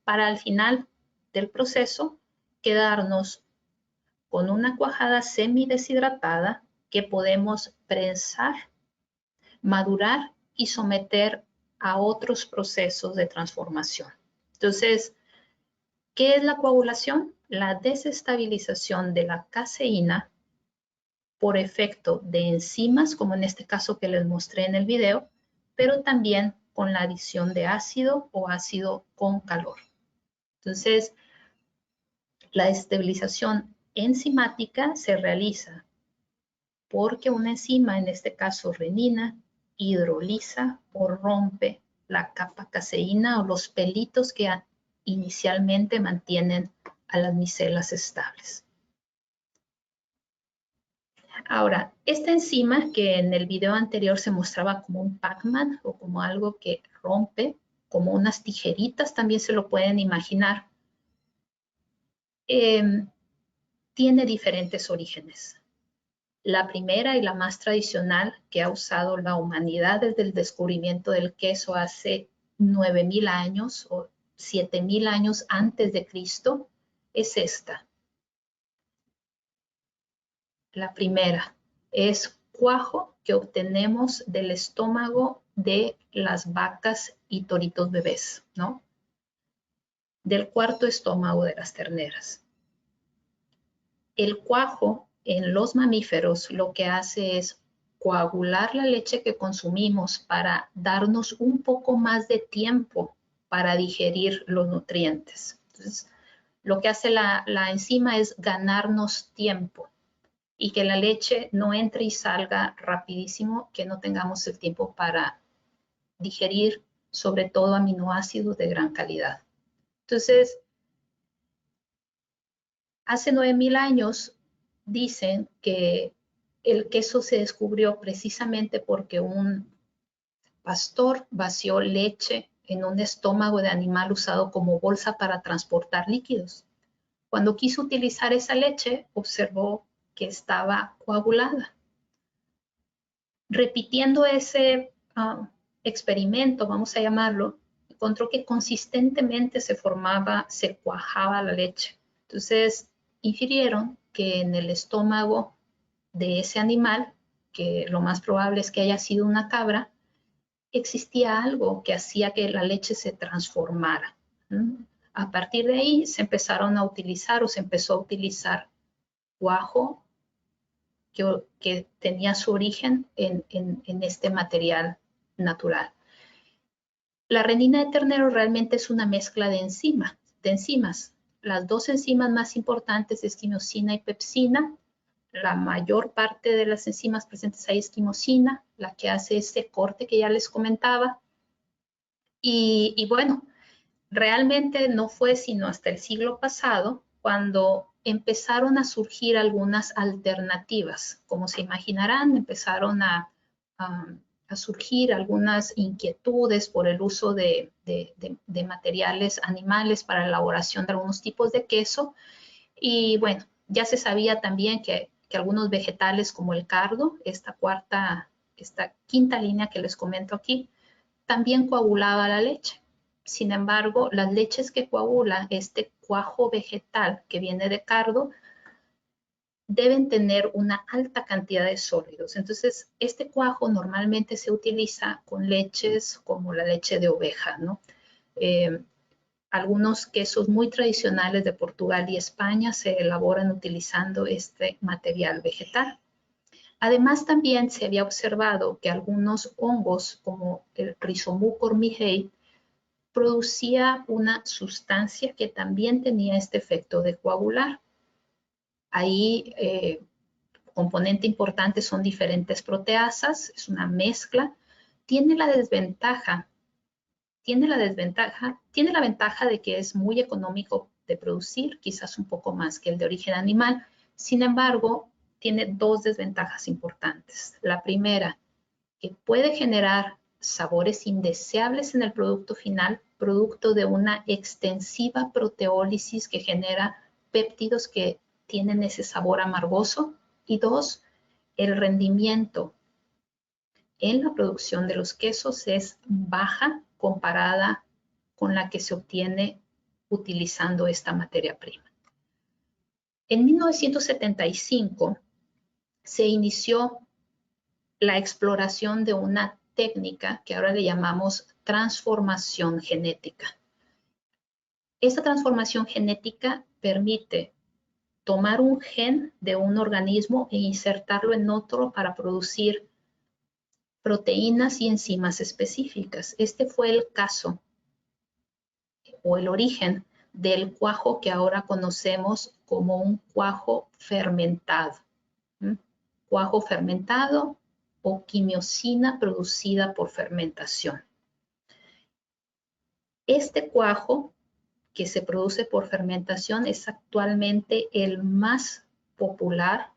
para al final del proceso quedarnos con una cuajada semideshidratada que podemos prensar, madurar y someter a otros procesos de transformación. Entonces, ¿qué es la coagulación? La desestabilización de la caseína por efecto de enzimas, como en este caso que les mostré en el video, pero también con la adición de ácido o ácido con calor. Entonces, la desestabilización enzimática se realiza porque una enzima, en este caso renina, hidroliza o rompe la capa caseína o los pelitos que inicialmente mantienen a las micelas estables. Ahora, esta enzima que en el video anterior se mostraba como un Pac-Man o como algo que rompe, como unas tijeritas, también se lo pueden imaginar, tiene diferentes orígenes. La primera y la más tradicional que ha usado la humanidad desde el descubrimiento del queso hace 9.000 años o 7.000 años antes de Cristo es esta. La primera es cuajo que obtenemos del estómago de las vacas y toritos bebés, ¿no? Del cuarto estómago de las terneras. El cuajo en los mamíferos lo que hace es coagular la leche que consumimos para darnos un poco más de tiempo para digerir los nutrientes. Entonces, lo que hace la enzima es ganarnos tiempo y que la leche no entre y salga rapidísimo, que no tengamos el tiempo para digerir, sobre todo aminoácidos de gran calidad. Entonces, hace 9.000 años dicen que el queso se descubrió precisamente porque un pastor vació leche en un estómago de animal usado como bolsa para transportar líquidos. Cuando quiso utilizar esa leche, observó que estaba coagulada. Repitiendo ese experimento, vamos a llamarlo, encontró que consistentemente se cuajaba la leche. Entonces, infirieron que en el estómago de ese animal, que lo más probable es que haya sido una cabra, existía algo que hacía que la leche se transformara. A partir de ahí se empezaron a utilizar o se empezó a utilizar cuajo que tenía su origen en este material natural. La renina de ternero realmente es una mezcla de enzimas. Las dos enzimas más importantes es quimosina y pepsina. La mayor parte de las enzimas presentes ahí es quimosina, la que hace este corte que ya les comentaba. Y bueno, realmente no fue sino hasta el siglo pasado cuando empezaron a surgir algunas alternativas. Como se imaginarán, empezaron a surgir algunas inquietudes por el uso de materiales animales para la elaboración de algunos tipos de queso. Y bueno, ya se sabía también que algunos vegetales como el cardo, esta quinta línea que les comento aquí, también coagulaba la leche. Sin embargo, las leches que coagulan este cuajo vegetal que viene de cardo deben tener una alta cantidad de sólidos. Entonces, este cuajo normalmente se utiliza con leches como la leche de oveja, ¿no? Algunos quesos muy tradicionales de Portugal y España se elaboran utilizando este material vegetal. Además, también se había observado que algunos hongos, como el Rhizomucor mihei, producía una sustancia que también tenía este efecto de coagular. Ahí, componente importante son diferentes proteasas, es una mezcla. Tiene la ventaja de que es muy económico de producir, quizás un poco más que el de origen animal. Sin embargo, tiene dos desventajas importantes. La primera, que puede generar sabores indeseables en el producto final, producto de una extensiva proteólisis que genera péptidos que tienen ese sabor amargoso. Y dos, el rendimiento en la producción de los quesos es baja comparada con la que se obtiene utilizando esta materia prima. En 1975 se inició la exploración de una técnica que ahora le llamamos transformación genética. Esta transformación genética permite tomar un gen de un organismo e insertarlo en otro para producir proteínas y enzimas específicas. Este fue el caso o el origen del cuajo que ahora conocemos como un cuajo fermentado. Cuajo fermentado o quimiosina producida por fermentación. Este cuajo que se produce por fermentación es actualmente el más popular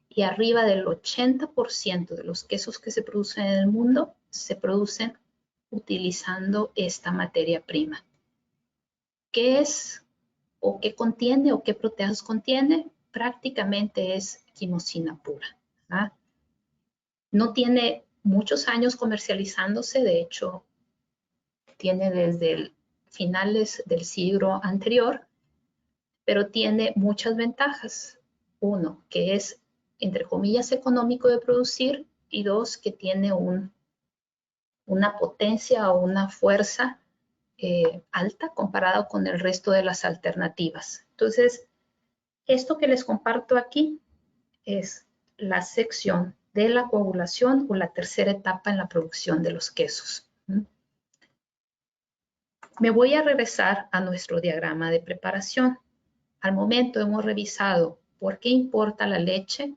y arriba del 80% de los quesos que se producen en el mundo se producen utilizando esta materia prima. ¿Qué es o qué contiene o qué proteasas contiene? Prácticamente es quimosina pura. ¿Ah? No tiene muchos años comercializándose, de hecho, tiene desde finales del siglo anterior, pero tiene muchas ventajas. Uno, que es, entre comillas, económico de producir, y dos, que tiene una potencia o una fuerza alta comparado con el resto de las alternativas. Entonces, esto que les comparto aquí es la sección de la coagulación o la tercera etapa en la producción de los quesos. Me voy a regresar a nuestro diagrama de preparación. Al momento hemos revisado por qué importa la leche,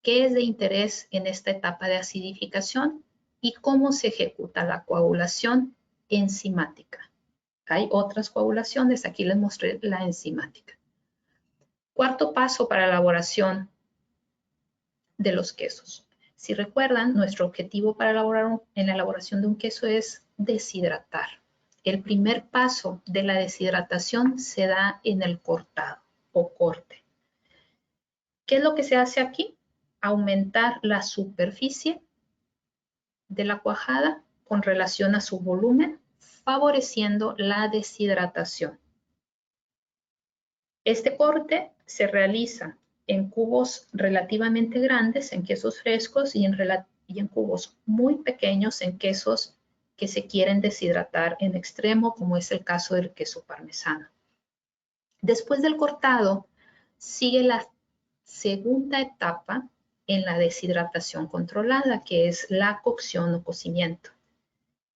qué es de interés en esta etapa de acidificación y cómo se ejecuta la coagulación enzimática. Hay otras coagulaciones, aquí les mostré la enzimática. Cuarto paso para la elaboración de los quesos. Si recuerdan, nuestro objetivo para en la elaboración de un queso es deshidratar. El primer paso de la deshidratación se da en el cortado o corte. ¿Qué es lo que se hace aquí? Aumentar la superficie de la cuajada con relación a su volumen, favoreciendo la deshidratación. Este corte se realiza en cubos relativamente grandes, en quesos frescos, y en cubos muy pequeños, en quesos que se quieren deshidratar en extremo, como es el caso del queso parmesano. Después del cortado, sigue la segunda etapa en la deshidratación controlada, que es la cocción o cocimiento.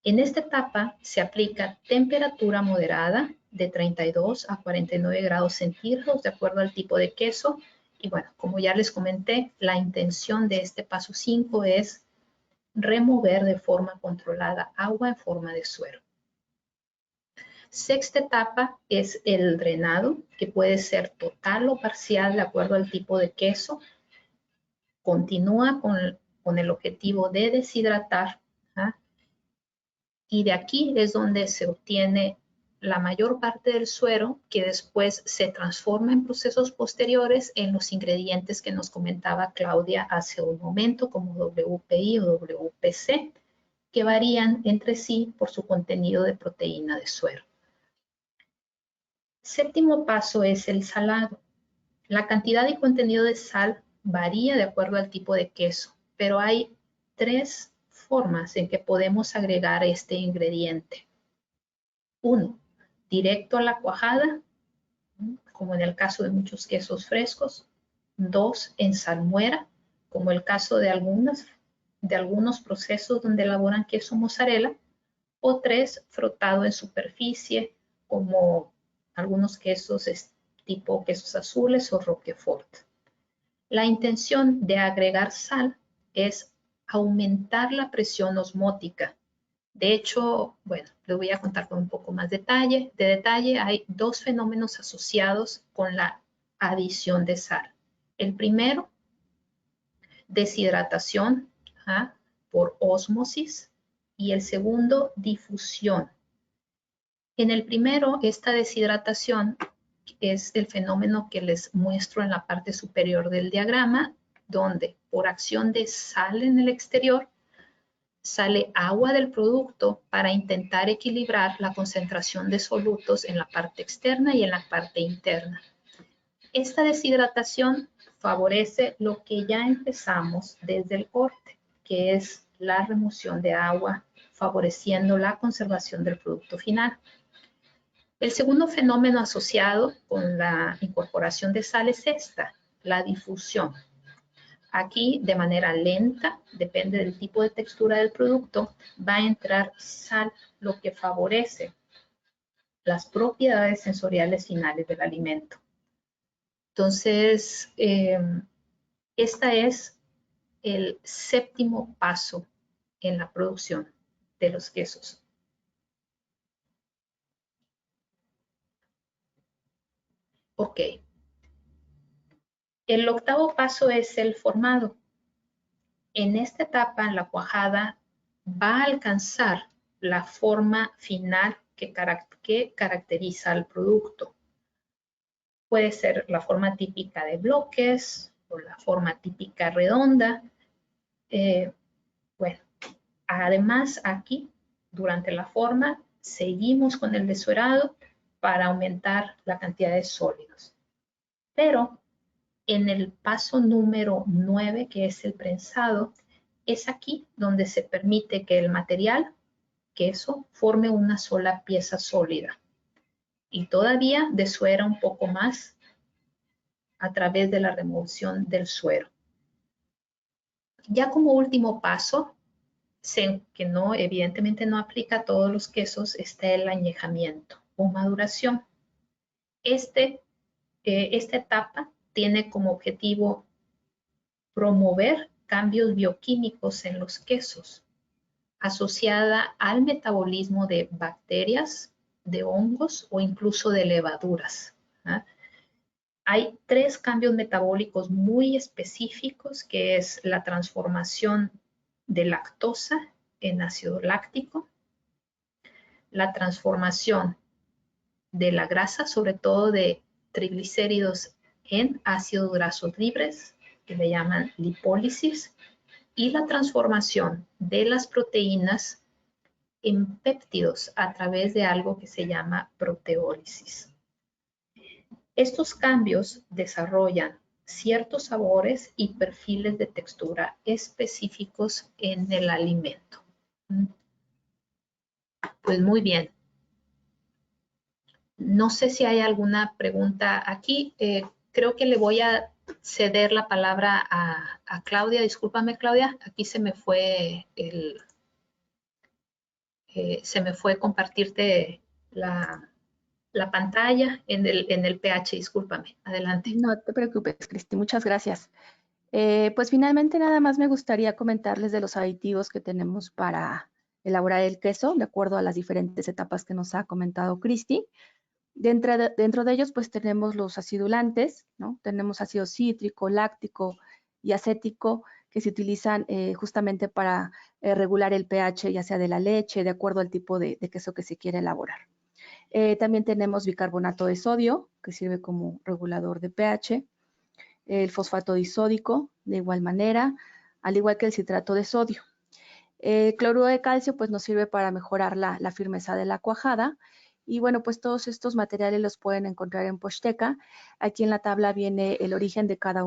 En esta etapa se aplica temperatura moderada de 32 a 49 grados centígrados de acuerdo al tipo de queso. Y bueno, como ya les comenté, la intención de este paso 5 es remover de forma controlada agua en forma de suero. Sexta etapa es el drenado, que puede ser total o parcial de acuerdo al tipo de queso. Continúa con el objetivo de deshidratar. ¿Ah? Y de aquí es donde se obtiene la mayor parte del suero, que después se transforma en procesos posteriores en los ingredientes que nos comentaba Claudia hace un momento, como WPI o WPC, que varían entre sí por su contenido de proteína de suero. Séptimo paso es el salado. La cantidad y contenido de sal varía de acuerdo al tipo de queso, pero hay tres formas en que podemos agregar este ingrediente. Uno, directo a la cuajada, como en el caso de muchos quesos frescos. 2 en salmuera, como el caso de algunos procesos donde elaboran queso mozzarella, o 3 frotado en superficie, como algunos quesos tipo quesos azules o Roquefort. La intención de agregar sal es aumentar la presión osmótica. De hecho, bueno, les voy a contar con un poco más de detalle. Hay 2 fenómenos asociados con la adición de sal. El primero, deshidratación por ósmosis, y el segundo, difusión. En el primero, esta deshidratación es el fenómeno que les muestro en la parte superior del diagrama, donde por acción de sal en el exterior, sale agua del producto para intentar equilibrar la concentración de solutos en la parte externa y en la parte interna. Esta deshidratación favorece lo que ya empezamos desde el corte, que es la remoción de agua, favoreciendo la conservación del producto final. El segundo fenómeno asociado con la incorporación de sal es la difusión. Aquí, de manera lenta, depende del tipo de textura del producto, va a entrar sal, lo que favorece las propiedades sensoriales finales del alimento. Entonces, este es el séptimo paso en la producción de los quesos. Ok. El octavo paso es el formado. En esta etapa, la cuajada va a alcanzar la forma final que caracteriza al producto. Puede ser la forma típica de bloques o la forma típica redonda. Bueno, además aquí, durante la forma, seguimos con el desuerado para aumentar la cantidad de sólidos. Pero en el paso número 9, que es el prensado, es aquí donde se permite que el material, queso, forme una sola pieza sólida. Y todavía desuera un poco más a través de la remoción del suero. Ya como último paso, que evidentemente no aplica a todos los quesos, está el añejamiento o maduración. Esta etapa tiene como objetivo promover cambios bioquímicos en los quesos, asociada al metabolismo de bacterias, de hongos o incluso de levaduras. Hay 3 cambios metabólicos muy específicos, que es la transformación de lactosa en ácido láctico, la transformación de la grasa, sobre todo de triglicéridos, en ácidos grasos libres, que le llaman lipólisis, y la transformación de las proteínas en péptidos a través de algo que se llama proteólisis. Estos cambios desarrollan ciertos sabores y perfiles de textura específicos en el alimento. Pues muy bien. No sé si hay alguna pregunta aquí. Creo que le voy a ceder la palabra a Claudia. Discúlpame, Claudia. Aquí se me fue compartirte la pantalla en el PH. Discúlpame. Adelante. No te preocupes, Cristi. Muchas gracias. Pues finalmente nada más me gustaría comentarles de los aditivos que tenemos para elaborar el queso, de acuerdo a las diferentes etapas que nos ha comentado Cristi. Dentro de ellos, pues tenemos los acidulantes, ¿no? Tenemos ácido cítrico, láctico y acético, que se utilizan justamente para regular el pH, ya sea de la leche, de acuerdo al tipo de queso que se quiere elaborar. También tenemos bicarbonato de sodio, que sirve como regulador de pH, el fosfato disódico, de igual manera, al igual que el citrato de sodio. El cloruro de calcio, pues nos sirve para mejorar la firmeza de la cuajada. Y bueno, pues todos estos materiales los pueden encontrar en Poshteqa. Aquí en la tabla viene el origen de cada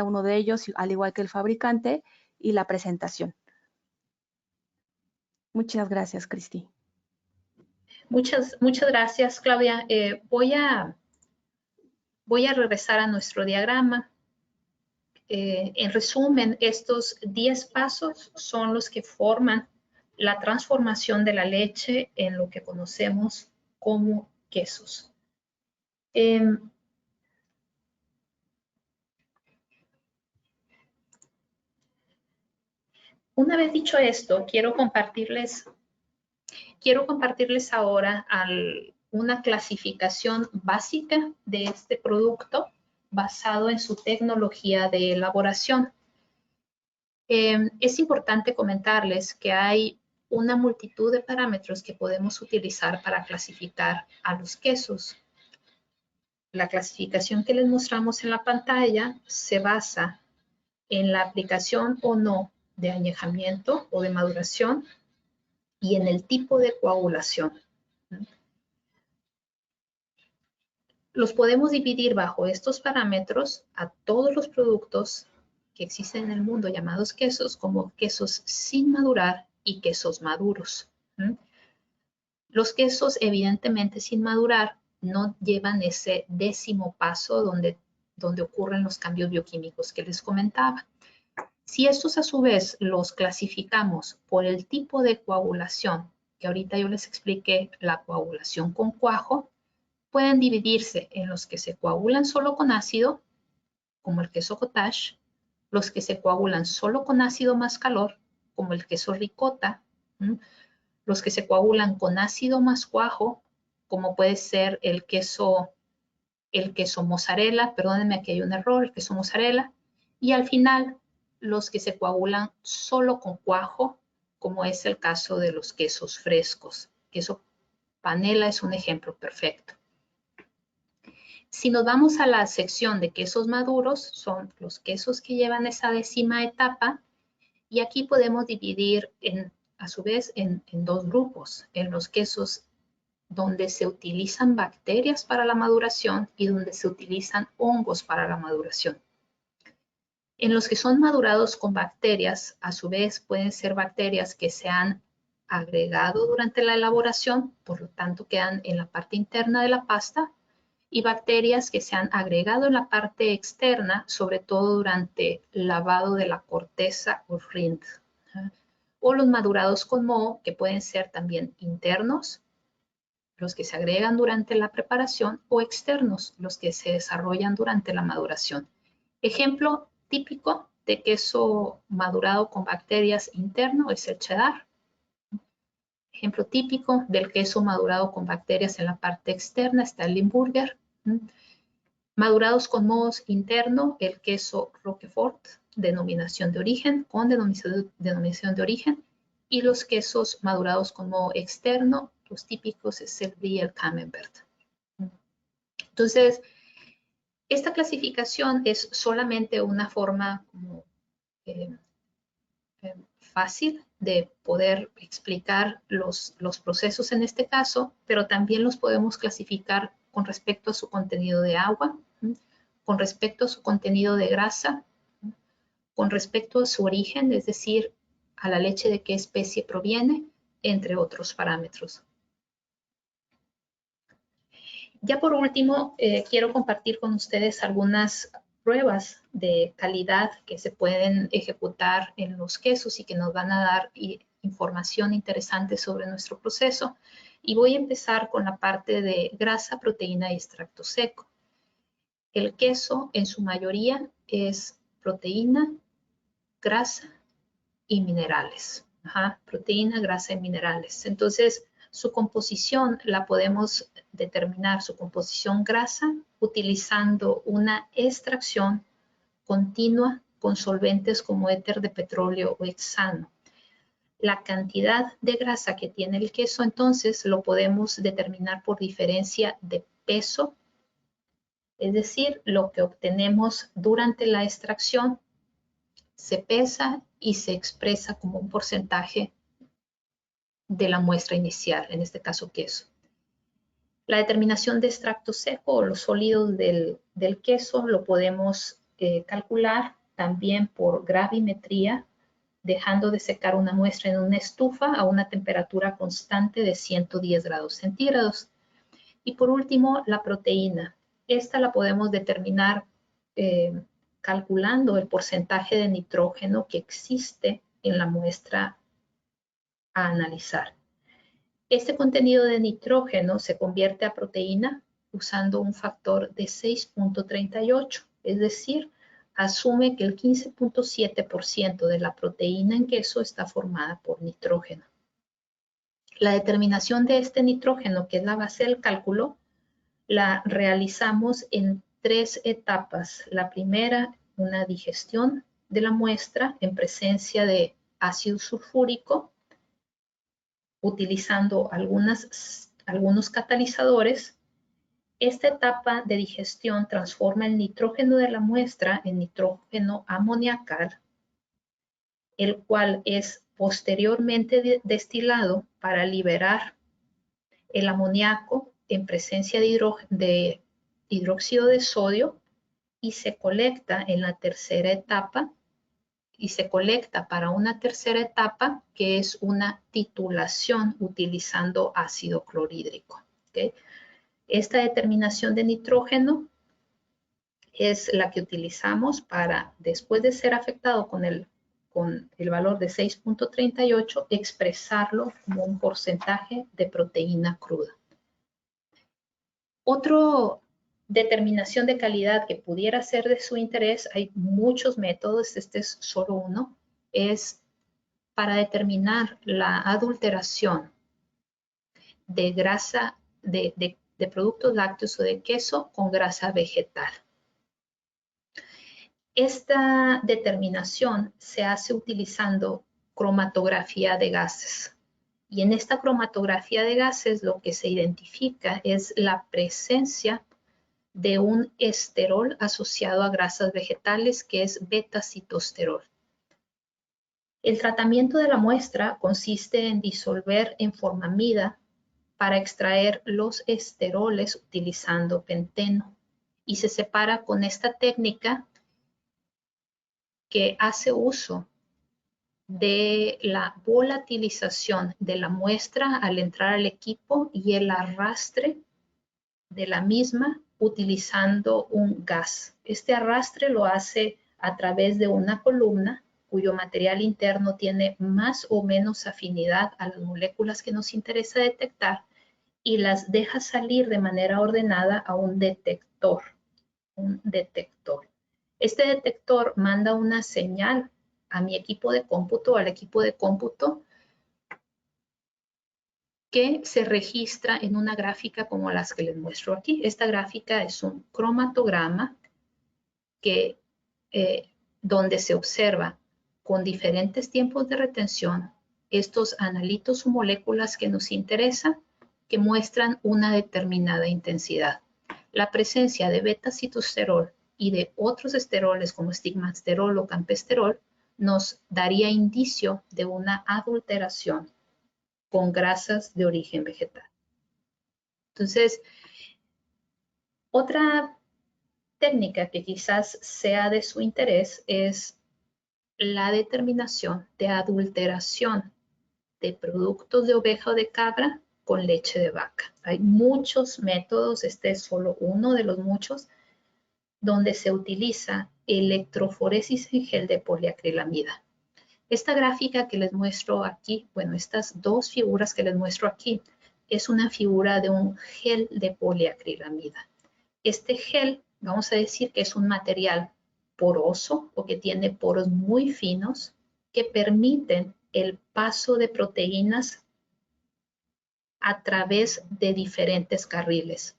uno de ellos, al igual que el fabricante y la presentación. Muchas gracias, Cristi. Muchas gracias, Claudia. Voy a regresar a nuestro diagrama En resumen, estos 10 pasos son los que forman la transformación de la leche en lo que conocemos como quesos. Una vez dicho esto, quiero compartirles ahora una clasificación básica de este producto basado en su tecnología de elaboración. Es importante comentarles que hay una multitud de parámetros que podemos utilizar para clasificar a los quesos. La clasificación que les mostramos en la pantalla se basa en la aplicación o no de añejamiento o de maduración y en el tipo de coagulación. Los podemos dividir bajo estos parámetros a todos los productos que existen en el mundo llamados quesos como quesos sin madurar y quesos maduros. Los quesos evidentemente sin madurar no llevan ese 10º paso donde ocurren los cambios bioquímicos que les comentaba. Si estos a su vez los clasificamos por el tipo de coagulación, que ahorita yo les expliqué la coagulación con cuajo, pueden dividirse en los que se coagulan solo con ácido, como el queso cottage, los que se coagulan solo con ácido más calor, como el queso ricota, los que se coagulan con ácido más cuajo, como puede ser el queso mozzarella, perdónenme, aquí hay un error, el queso mozzarella, y al final los que se coagulan solo con cuajo, como es el caso de los quesos frescos. Queso panela es un ejemplo perfecto. Si nos vamos a la sección de quesos maduros, son los quesos que llevan esa 10ª etapa, y aquí podemos dividir a su vez en 2 grupos, en los quesos donde se utilizan bacterias para la maduración y donde se utilizan hongos para la maduración. En los que son madurados con bacterias, a su vez pueden ser bacterias que se han agregado durante la elaboración, por lo tanto quedan en la parte interna de la pasta, y bacterias que se han agregado en la parte externa, sobre todo durante el lavado de la corteza o rind. O los madurados con moho, que pueden ser también internos, los que se agregan durante la preparación, o externos, los que se desarrollan durante la maduración. Ejemplo típico de queso madurado con bacterias interno es el cheddar. Ejemplo típico del queso madurado con bacterias en la parte externa está el Limburger. Madurados con mohos interno, el queso Roquefort, denominación de origen, con denominación de origen, y los quesos madurados con moho externo, los típicos es el Brie y el Camembert. Entonces, esta clasificación es solamente una forma fácil de poder explicar los procesos en este caso, pero también los podemos clasificar con respecto a su contenido de agua, con respecto a su contenido de grasa, con respecto a su origen, es decir, a la leche de qué especie proviene, entre otros parámetros. Ya por último, quiero compartir con ustedes algunas pruebas de calidad que se pueden ejecutar en los quesos y que nos van a dar información interesante sobre nuestro proceso. Y voy a empezar con la parte de grasa, proteína y extracto seco. El queso en su mayoría es proteína, grasa y minerales. Proteína, grasa y minerales. Entonces, su composición la podemos determinar, su composición grasa, utilizando una extracción continua con solventes como éter de petróleo o hexano. La cantidad de grasa que tiene el queso, entonces, lo podemos determinar por diferencia de peso, es decir, lo que obtenemos durante la extracción se pesa y se expresa como un porcentaje de la muestra inicial, en este caso queso. La determinación de extracto seco o los sólidos del queso lo podemos calcular también por gravimetría, dejando de secar una muestra en una estufa a una temperatura constante de 110 grados centígrados. Y por último, la proteína. Esta la podemos determinar calculando el porcentaje de nitrógeno que existe en la muestra a analizar. Este contenido de nitrógeno se convierte a proteína usando un factor de 6.38, es decir, asume que el 15.7% de la proteína en queso está formada por nitrógeno. La determinación de este nitrógeno, que es la base del cálculo, la realizamos en 3 etapas. La primera, una digestión de la muestra en presencia de ácido sulfúrico, utilizando algunos catalizadores. Esta etapa de digestión transforma el nitrógeno de la muestra en nitrógeno amoniacal, el cual es posteriormente destilado para liberar el amoníaco en presencia de hidróxido de sodio y se colecta en la tercera etapa y se colecta para una tercera etapa que es una titulación utilizando ácido clorhídrico. ¿Okay? Esta determinación de nitrógeno es la que utilizamos para, después de ser afectado con el valor de 6.38, expresarlo como un porcentaje de proteína cruda. Otra determinación de calidad que pudiera ser de su interés, hay muchos métodos, este es solo uno, es para determinar la adulteración de grasa, de productos lácteos o de queso con grasa vegetal. Esta determinación se hace utilizando cromatografía de gases. Y en esta cromatografía de gases lo que se identifica es la presencia de un esterol asociado a grasas vegetales que es beta-citosterol. El tratamiento de la muestra consiste en disolver en formamida para extraer los esteroles utilizando penteno y se separa con esta técnica que hace uso de la volatilización de la muestra al entrar al equipo y el arrastre de la misma utilizando un gas. Este arrastre lo hace a través de una columna cuyo material interno tiene más o menos afinidad a las moléculas que nos interesa detectar y las deja salir de manera ordenada a un detector. Este detector manda una señal a mi equipo de cómputo, al equipo de cómputo, que se registra en una gráfica como las que les muestro aquí. Esta gráfica es un cromatograma que, donde se observa con diferentes tiempos de retención estos analitos o moléculas que nos interesan, que muestran una determinada intensidad. La presencia de beta-citosterol y de otros esteroles como estigmasterol o campesterol nos daría indicio de una adulteración con grasas de origen vegetal. Entonces, otra técnica que quizás sea de su interés es la determinación de adulteración de productos de oveja o de cabra con leche de vaca. Hay muchos métodos, este es solo uno de los muchos, donde se utiliza electroforesis en gel de poliacrilamida. Esta gráfica que les muestro aquí, bueno, estas dos figuras que les muestro aquí, es una figura de un gel de poliacrilamida. Este gel, vamos a decir que es un material poroso o que tiene poros muy finos que permiten el paso de proteínas a través de diferentes carriles.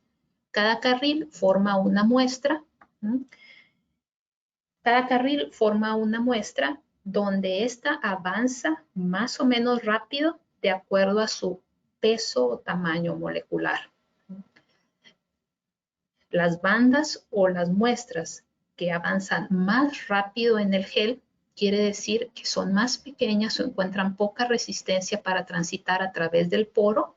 Cada carril forma una muestra. Cada carril forma una muestra donde ésta avanza más o menos rápido de acuerdo a su peso o tamaño molecular. Las bandas o las muestras que avanzan más rápido en el gel quiere decir que son más pequeñas o encuentran poca resistencia para transitar a través del poro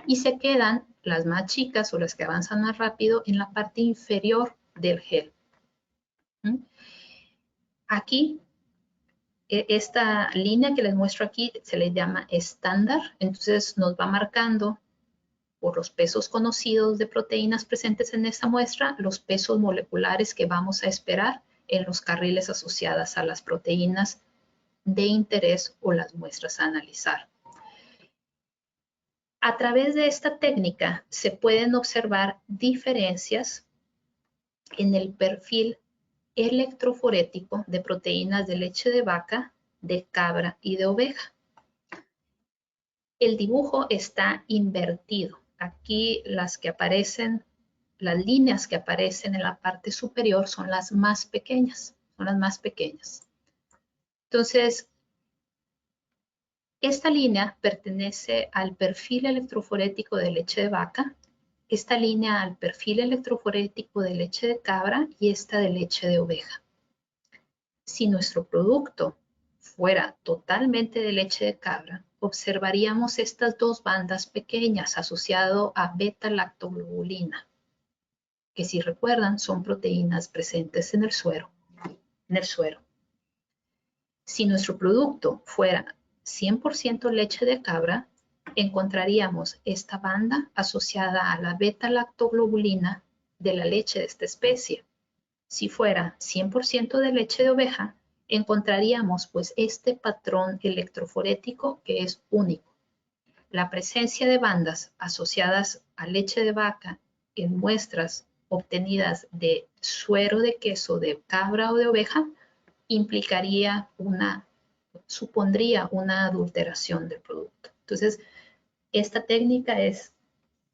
y se quedan las más chicas o las que avanzan más rápido en la parte inferior del gel. Aquí, esta línea que les muestro aquí se le llama estándar, entonces nos va marcando por los pesos conocidos de proteínas presentes en esta muestra, los pesos moleculares que vamos a esperar en los carriles asociadas a las proteínas de interés o las muestras a analizar. A través de esta técnica se pueden observar diferencias en el perfil electroforético de proteínas de leche de vaca, de cabra y de oveja. El dibujo está invertido. Aquí las líneas que aparecen en la parte superior son las más pequeñas, Entonces, esta línea pertenece al perfil electroforético de leche de vaca, esta línea al perfil electroforético de leche de cabra y esta de leche de oveja. Si nuestro producto fuera totalmente de leche de cabra, observaríamos estas dos bandas pequeñas asociadas a beta-lactoglobulina, que si recuerdan son proteínas presentes en el suero. Si nuestro producto fuera 100% leche de cabra, encontraríamos esta banda asociada a la beta-lactoglobulina de la leche de esta especie. Si fuera 100% de leche de oveja, encontraríamos pues este patrón electroforético que es único. La presencia de bandas asociadas a leche de vaca en muestras obtenidas de suero de queso de cabra o de oveja supondría una adulteración del producto. Entonces, esta técnica es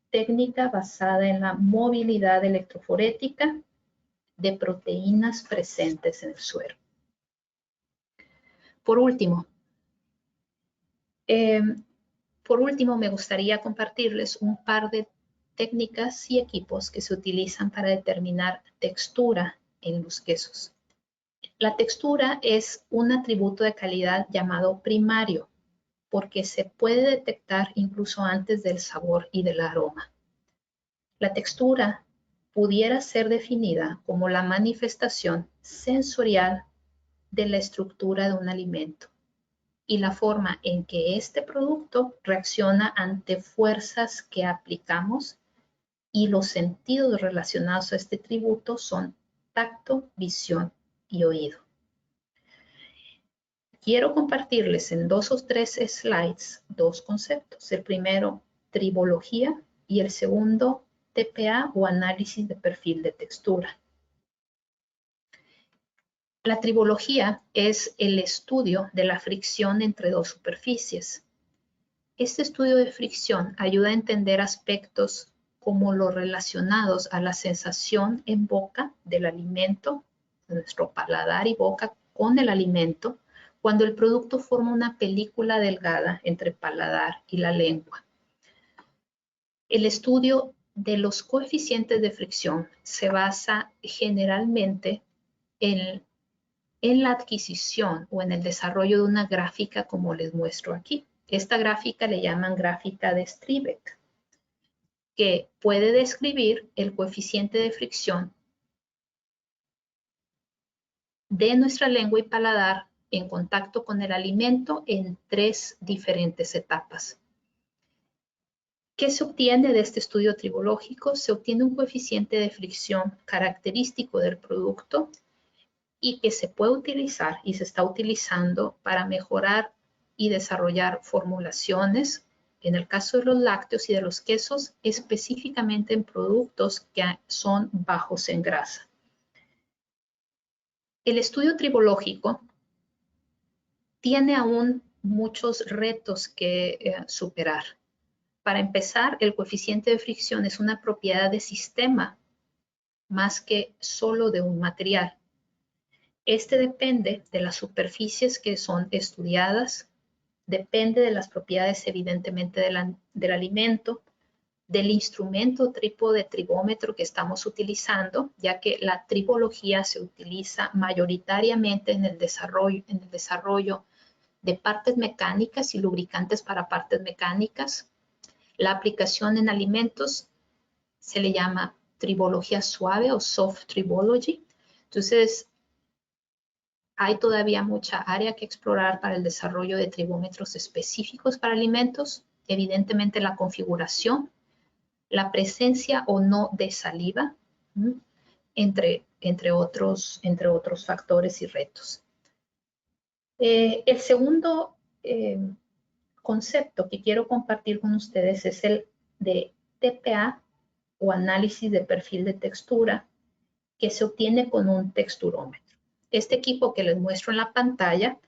técnica basada en la movilidad electroforética de proteínas presentes en el suero. Por último, me gustaría compartirles un par de técnicas y equipos que se utilizan para determinar textura en los quesos. La textura es un atributo de calidad llamado primario, porque se puede detectar incluso antes del sabor y del aroma. La textura pudiera ser definida como la manifestación sensorial de la estructura de un alimento y la forma en que este producto reacciona ante fuerzas que aplicamos, y los sentidos relacionados a este atributo son tacto, visión y oído. Quiero compartirles en 2 o 3 slides dos conceptos. El primero, tribología, y el segundo, TPA o análisis de perfil de textura. La tribología es el estudio de la fricción entre dos superficies. Este estudio de fricción ayuda a entender aspectos como los relacionados a la sensación en boca del alimento, nuestro paladar y boca con el alimento, cuando el producto forma una película delgada entre paladar y la lengua. El estudio de los coeficientes de fricción se basa generalmente en la adquisición o en el desarrollo de una gráfica como les muestro aquí. Esta gráfica le llaman gráfica de Strebeck, que puede describir el coeficiente de fricción de nuestra lengua y paladar en contacto con el alimento en 3 diferentes etapas. ¿Qué se obtiene de este estudio tribológico? Se obtiene un coeficiente de fricción característico del producto y que se puede utilizar y se está utilizando para mejorar y desarrollar formulaciones, en el caso de los lácteos y de los quesos, específicamente en productos que son bajos en grasa. El estudio tribológico tiene aún muchos retos que superar. Para empezar, el coeficiente de fricción es una propiedad de sistema más que solo de un material. Este depende de las superficies que son estudiadas, depende de las propiedades evidentemente del alimento, del instrumento trípode tribómetro que estamos utilizando, ya que la tribología se utiliza mayoritariamente en el desarrollo de partes mecánicas y lubricantes para partes mecánicas. La aplicación en alimentos se le llama tribología suave o soft tribology. Entonces, hay todavía mucha área que explorar para el desarrollo de tribómetros específicos para alimentos. Evidentemente, la configuración, la presencia o no de saliva, entre otros factores y retos. El segundo concepto que quiero compartir con ustedes es el de TPA o análisis de perfil de textura, que se obtiene con un texturómetro. Este equipo que les muestro en la pantalla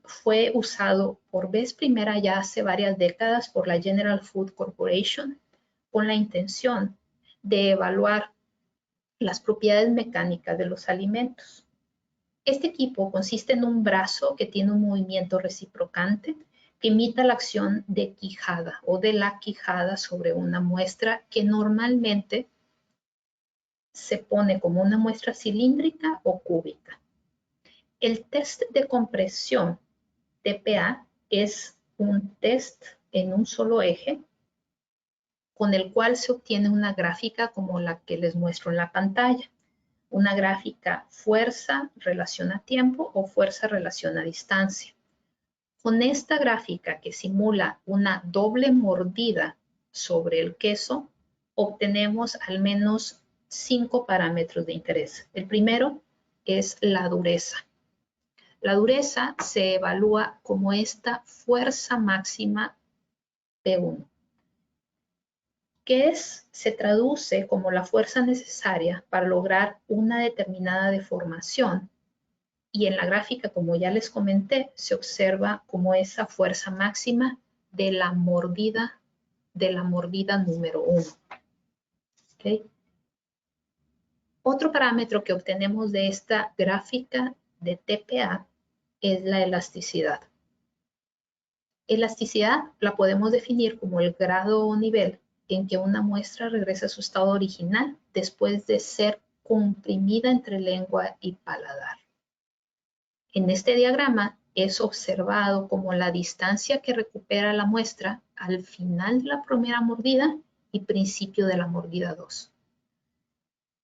fue usado por vez primera ya hace varias décadas por la General Food Corporation con la intención de evaluar las propiedades mecánicas de los alimentos. Este equipo consiste en un brazo que tiene un movimiento reciprocante que imita la acción de quijada o de la quijada sobre una muestra que normalmente se pone como una muestra cilíndrica o cúbica. El test de compresión TPA es un test en un solo eje con el cual se obtiene una gráfica como la que les muestro en la pantalla. Una gráfica fuerza relación a tiempo o fuerza relación a distancia. Con esta gráfica que simula una doble mordida sobre el queso, obtenemos al menos 5 parámetros de interés. El primero es la dureza. La dureza se evalúa como esta fuerza máxima P1, que se traduce como la fuerza necesaria para lograr una determinada deformación. Y en la gráfica, como ya les comenté, se observa como esa fuerza máxima de la mordida número 1. ¿Okay? Otro parámetro que obtenemos de esta gráfica de TPA es la elasticidad. Elasticidad la podemos definir como el grado o nivel en que una muestra regresa a su estado original después de ser comprimida entre lengua y paladar. En este diagrama es observado como la distancia que recupera la muestra al final de la primera mordida y principio de la mordida 2.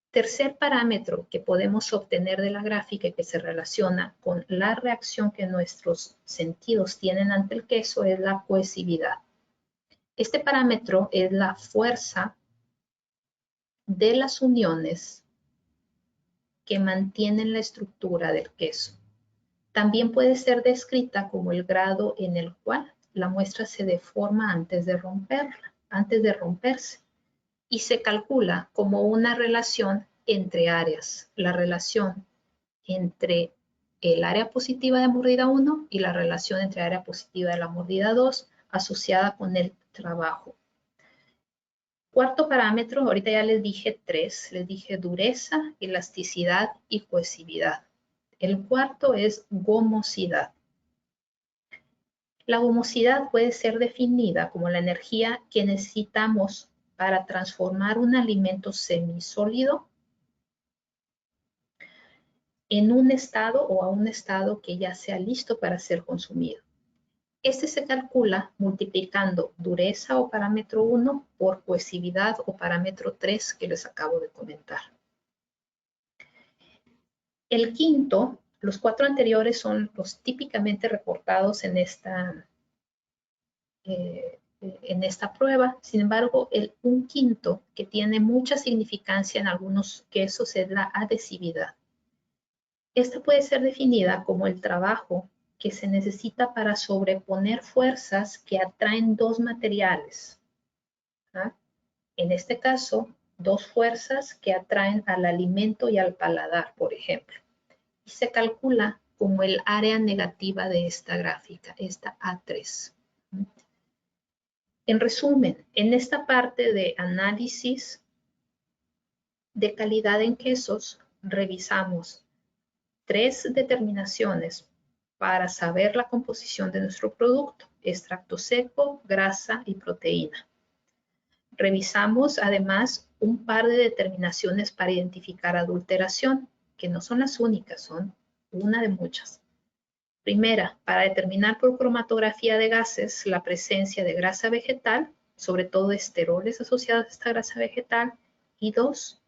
Tercer parámetro que podemos obtener de la gráfica y que se relaciona con la reacción que nuestros sentidos tienen ante el queso es la cohesividad. Este parámetro es la fuerza de las uniones que mantienen la estructura del queso. También puede ser descrita como el grado en el cual la muestra se deforma antes de romperse, y se calcula como una relación entre áreas, la relación entre el área positiva de mordida 1 y la relación entre área positiva de la mordida 2 asociada con el trabajo. Cuarto parámetro, ahorita ya les dije 3, les dije dureza, elasticidad y cohesividad. El cuarto es gomosidad. La gomosidad puede ser definida como la energía que necesitamos para transformar un alimento semisólido en un estado o a un estado que ya sea listo para ser consumido. Este se calcula multiplicando dureza o parámetro 1 por cohesividad o parámetro 3 que les acabo de comentar. El quinto, los 4 anteriores son los típicamente reportados en esta prueba. Sin embargo, un quinto que tiene mucha significancia en algunos quesos es la adhesividad. Esta puede ser definida como el trabajo que se necesita para sobreponer fuerzas que atraen dos materiales. ¿Ah? En este caso, dos fuerzas que atraen al alimento y al paladar, por ejemplo. Y se calcula como el área negativa de esta gráfica, esta A3. En resumen, en esta parte de análisis de calidad en quesos, revisamos 3 determinaciones para saber la composición de nuestro producto: extracto seco, grasa y proteína. Revisamos además un par de determinaciones para identificar adulteración, que no son las únicas, son una de muchas. Primera, para determinar por cromatografía de gases la presencia de grasa vegetal, sobre todo esteroles asociados a esta grasa vegetal. Y 2,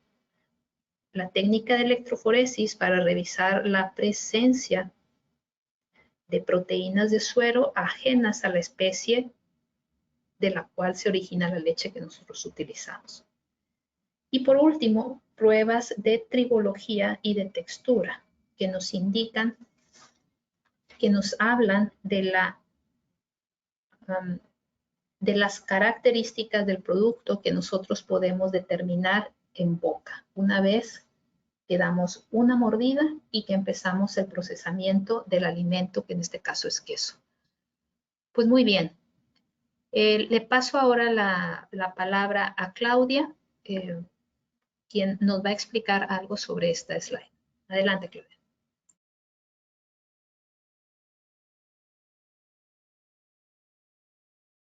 la técnica de electroforesis para revisar la presencia de proteínas de suero ajenas a la especie de la cual se origina la leche que nosotros utilizamos. Y por último, pruebas de tribología y de textura, que nos indican, que nos hablan de las características del producto que nosotros podemos determinar en boca, una vez que damos una mordida y que empezamos el procesamiento del alimento, que en este caso es queso. Pues muy bien. Le paso ahora la palabra a Claudia, quien nos va a explicar algo sobre esta slide. Adelante, Claudia.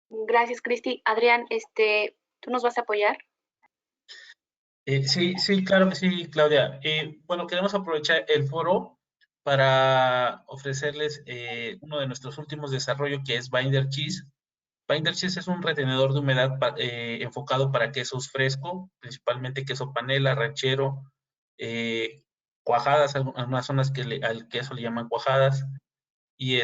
Gracias, Cristi. Adrián, ¿tú nos vas a apoyar? Sí, claro que sí, Claudia. Bueno, queremos aprovechar el foro para ofrecerles uno de nuestros últimos desarrollos, que es Binder Cheese. Binder Cheese es un retenedor de humedad enfocado para quesos frescos, principalmente queso panela, ranchero, cuajadas, algunas zonas que al queso le llaman cuajadas, y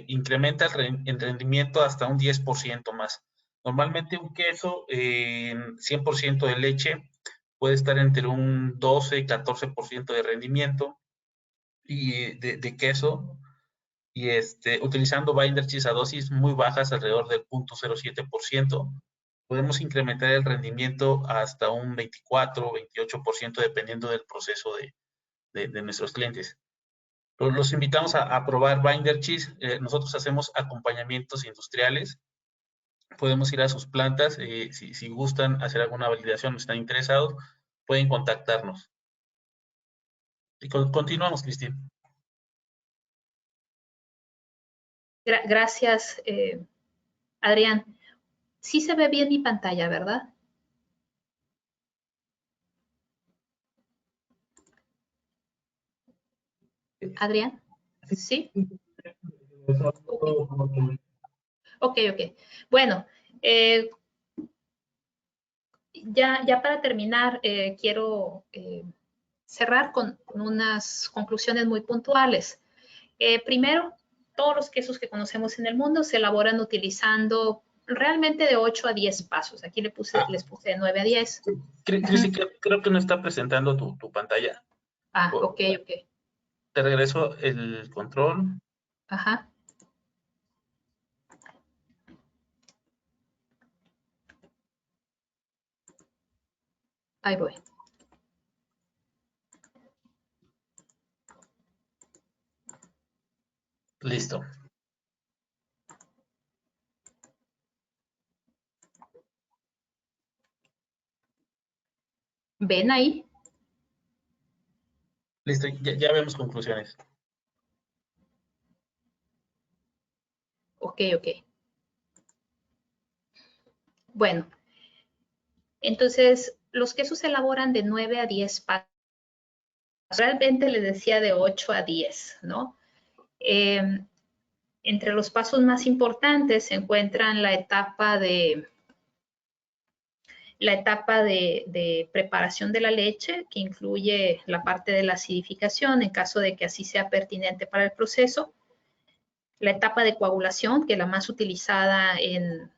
incrementa el rendimiento hasta un 10% más. Normalmente un queso en 100% de leche puede estar entre un 12 y 14% de rendimiento y de queso, y utilizando Binder Cheese a dosis muy bajas, alrededor del 0.07%, podemos incrementar el rendimiento hasta un 24 o 28%, dependiendo del proceso de nuestros clientes. Los invitamos a probar Binder Cheese. Nosotros hacemos acompañamientos industriales. Podemos ir a sus plantas. Si gustan hacer alguna validación o están interesados, pueden contactarnos. Y continuamos, Cristina. Gracias, Adrián. Sí se ve bien mi pantalla, ¿verdad? Adrián, ¿sí? Ok. Bueno, ya para terminar, quiero cerrar con unas conclusiones muy puntuales. Primero, todos los quesos que conocemos en el mundo se elaboran utilizando realmente de 8 a 10 pasos. Aquí les puse de 9 a 10. Cristi, creo que no está presentando tu pantalla. Ok. Te regreso el control. Ajá. Ahí voy. Listo. ¿Ven ahí? Listo, ya vemos conclusiones. Ok. Bueno, entonces los quesos se elaboran de 9 a 10 pasos. Realmente les decía de 8 a 10, ¿no? Entre los pasos más importantes se encuentran la etapa de preparación de la leche, que incluye la parte de la acidificación, en caso de que así sea pertinente para el proceso. La etapa de coagulación, que es la más utilizada en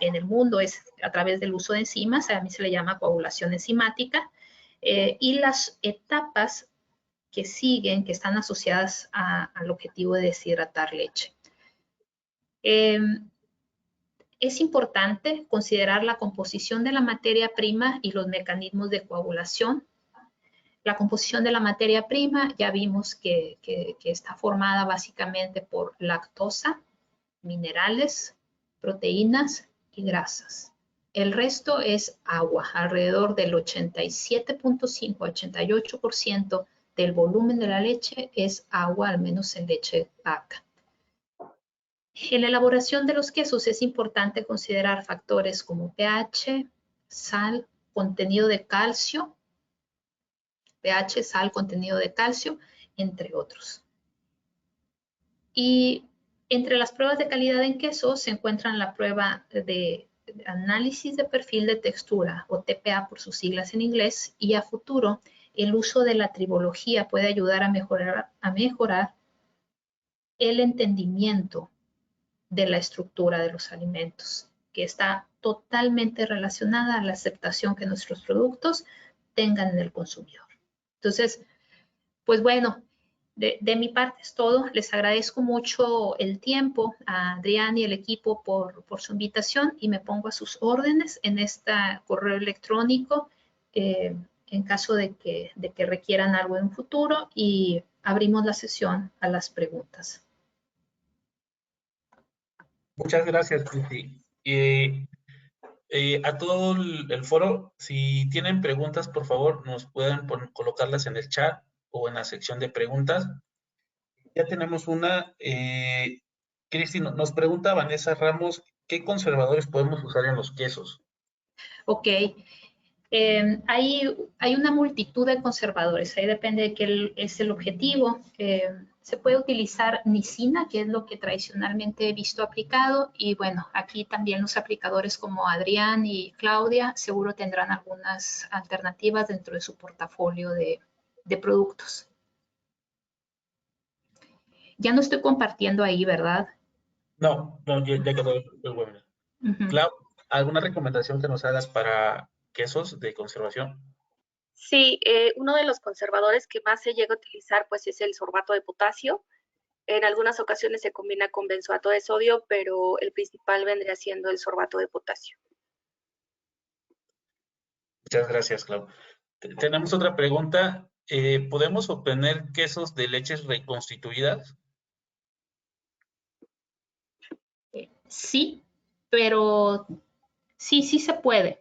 el mundo, es a través del uso de enzimas, a mí se le llama coagulación enzimática, y las etapas que siguen, que están asociadas al objetivo de deshidratar leche. Es importante considerar la composición de la materia prima y los mecanismos de coagulación. La composición de la materia prima ya vimos que está formada básicamente por lactosa, minerales, proteínas y grasas. El resto es agua, alrededor del 87.5-88% del volumen de la leche es agua, al menos en leche de vaca. En la elaboración de los quesos es importante considerar factores como pH, sal, contenido de calcio, pH, sal, contenido de calcio, entre otros. Y entre las pruebas de calidad en quesos se encuentran la prueba de análisis de perfil de textura, o TPA por sus siglas en inglés, y a futuro el uso de la tribología puede ayudar a mejorar el entendimiento de la estructura de los alimentos, que está totalmente relacionada a la aceptación que nuestros productos tengan en el consumidor. Entonces, pues bueno, de mi parte es todo. Les agradezco mucho el tiempo a Adrián y el equipo por su invitación y me pongo a sus órdenes en este correo electrónico en caso de que requieran algo en un futuro, y abrimos la sesión a las preguntas. Muchas gracias, Cristi. A todo el foro, si tienen preguntas, por favor, nos pueden colocarlas en el chat o en la sección de preguntas. Ya tenemos una. Cristi, nos pregunta Vanessa Ramos, ¿qué conservadores podemos usar en los quesos? Ok. Hay una multitud de conservadores, ahí depende de qué es el objetivo. Se puede utilizar nicina, que es lo que tradicionalmente he visto aplicado, y bueno, aquí también los aplicadores como Adrián y Claudia seguro tendrán algunas alternativas dentro de su portafolio de productos. Ya no estoy compartiendo ahí, ¿verdad? No, ya quedó el webinar. Clau, ¿alguna recomendación que nos hagas para quesos de conservación? Sí, uno de los conservadores que más se llega a utilizar pues es el sorbato de potasio. En algunas ocasiones se combina con benzoato de sodio, pero el principal vendría siendo el sorbato de potasio. Muchas gracias, Clau. Tenemos otra pregunta. ¿Podemos obtener quesos de leches reconstituidas? Sí, pero sí se puede.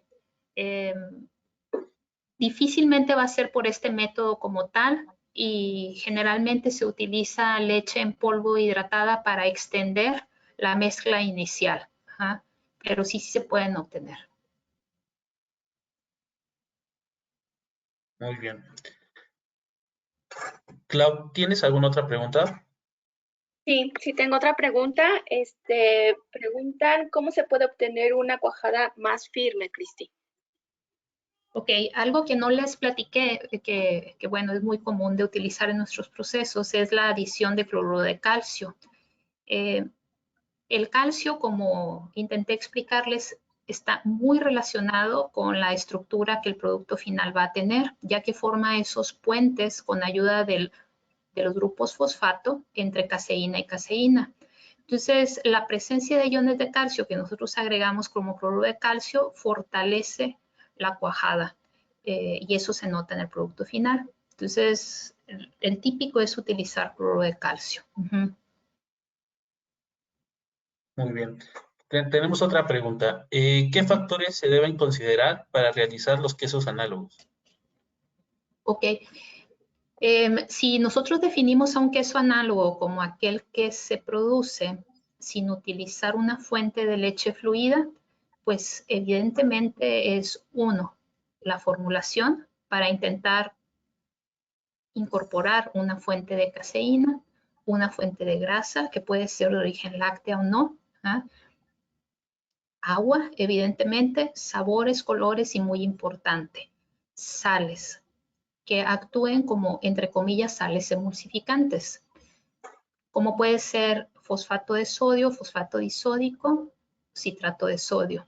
Difícilmente va a ser por este método como tal, y generalmente se utiliza leche en polvo hidratada para extender la mezcla inicial. Ajá. Pero sí se pueden obtener. Muy bien. Clau, ¿tienes alguna otra pregunta? Sí, tengo otra pregunta. Preguntan cómo se puede obtener una cuajada más firme, Cristi. Ok, algo que no les platiqué, que bueno, es muy común de utilizar en nuestros procesos, es la adición de cloruro de calcio. El calcio, como intenté explicarles, está muy relacionado con la estructura que el producto final va a tener, ya que forma esos puentes con ayuda de los grupos fosfato entre caseína y caseína. Entonces, la presencia de iones de calcio que nosotros agregamos como cloruro de calcio fortalece la cuajada, y eso se nota en el producto final. Entonces, el típico es utilizar cloruro de calcio. Muy bien. Tenemos otra pregunta. ¿Qué factores se deben considerar para realizar los quesos análogos? Ok. Si nosotros definimos a un queso análogo como aquel que se produce sin utilizar una fuente de leche fluida, pues evidentemente es uno, la formulación para intentar incorporar una fuente de caseína, una fuente de grasa que puede ser de origen láctea o no, ¿ah? Agua, evidentemente, sabores, colores y muy importante, sales, que actúen como, entre comillas, sales emulsificantes, como puede ser fosfato de sodio, fosfato disódico, citrato de sodio.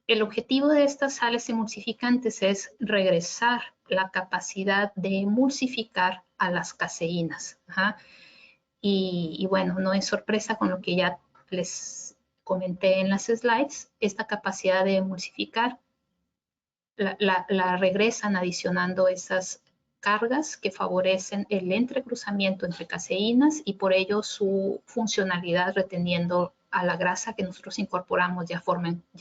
El objetivo de estas sales emulsificantes es regresar la capacidad de emulsificar a las caseínas. Ajá. Y bueno, no es sorpresa con lo que ya les comenté en las slides, esta capacidad de emulsificar la regresan adicionando esas cargas que favorecen el entrecruzamiento entre caseínas y por ello su funcionalidad reteniendo a la grasa que nosotros incorporamos, ya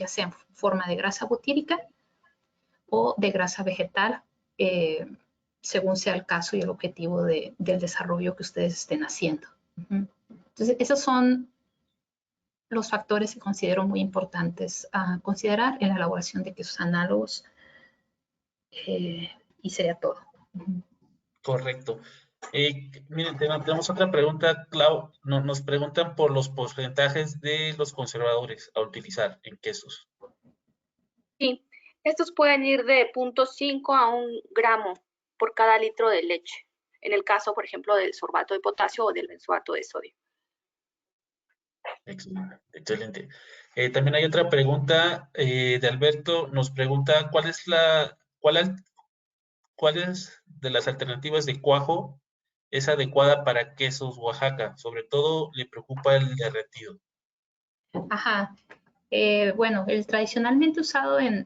sea en forma de grasa butírica o de grasa vegetal, según sea el caso y el objetivo del desarrollo que ustedes estén haciendo. Entonces, esos son los factores que considero muy importantes a considerar en la elaboración de quesos análogos. Y sería todo. Correcto. Miren, tenemos otra pregunta, Clau. Nos preguntan por los porcentajes de los conservadores a utilizar en quesos. Sí, estos pueden ir de 0.5 a 1 gramo por cada litro de leche, en el caso, por ejemplo, del sorbato de potasio o del benzoato de sodio. Excelente. También hay otra pregunta de Alberto. Nos pregunta cuál es de las alternativas de cuajo es adecuada para quesos Oaxaca. Sobre todo le preocupa el derretido. Ajá. Bueno, el tradicionalmente usado en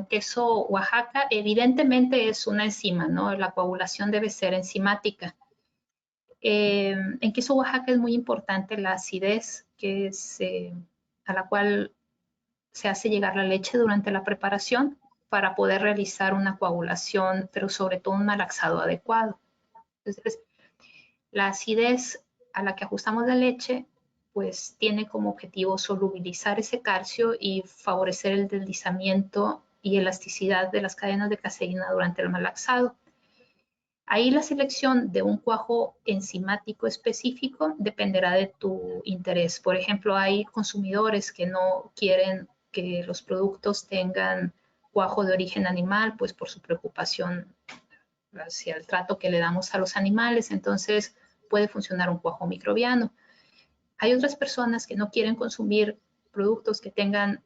queso Oaxaca, evidentemente es una enzima, ¿no? La coagulación debe ser enzimática. En queso Oaxaca es muy importante la acidez a la cual se hace llegar la leche durante la preparación para poder realizar una coagulación, pero sobre todo un malaxado adecuado. Entonces, la acidez a la que ajustamos la leche, pues tiene como objetivo solubilizar ese calcio y favorecer el deslizamiento y elasticidad de las cadenas de caseína durante el malaxado. Ahí la selección de un cuajo enzimático específico dependerá de tu interés. Por ejemplo, hay consumidores que no quieren que los productos tengan cuajo de origen animal, pues por su preocupación hacia el trato que le damos a los animales, entonces puede funcionar un cuajo microbiano. Hay otras personas que no quieren consumir productos que tengan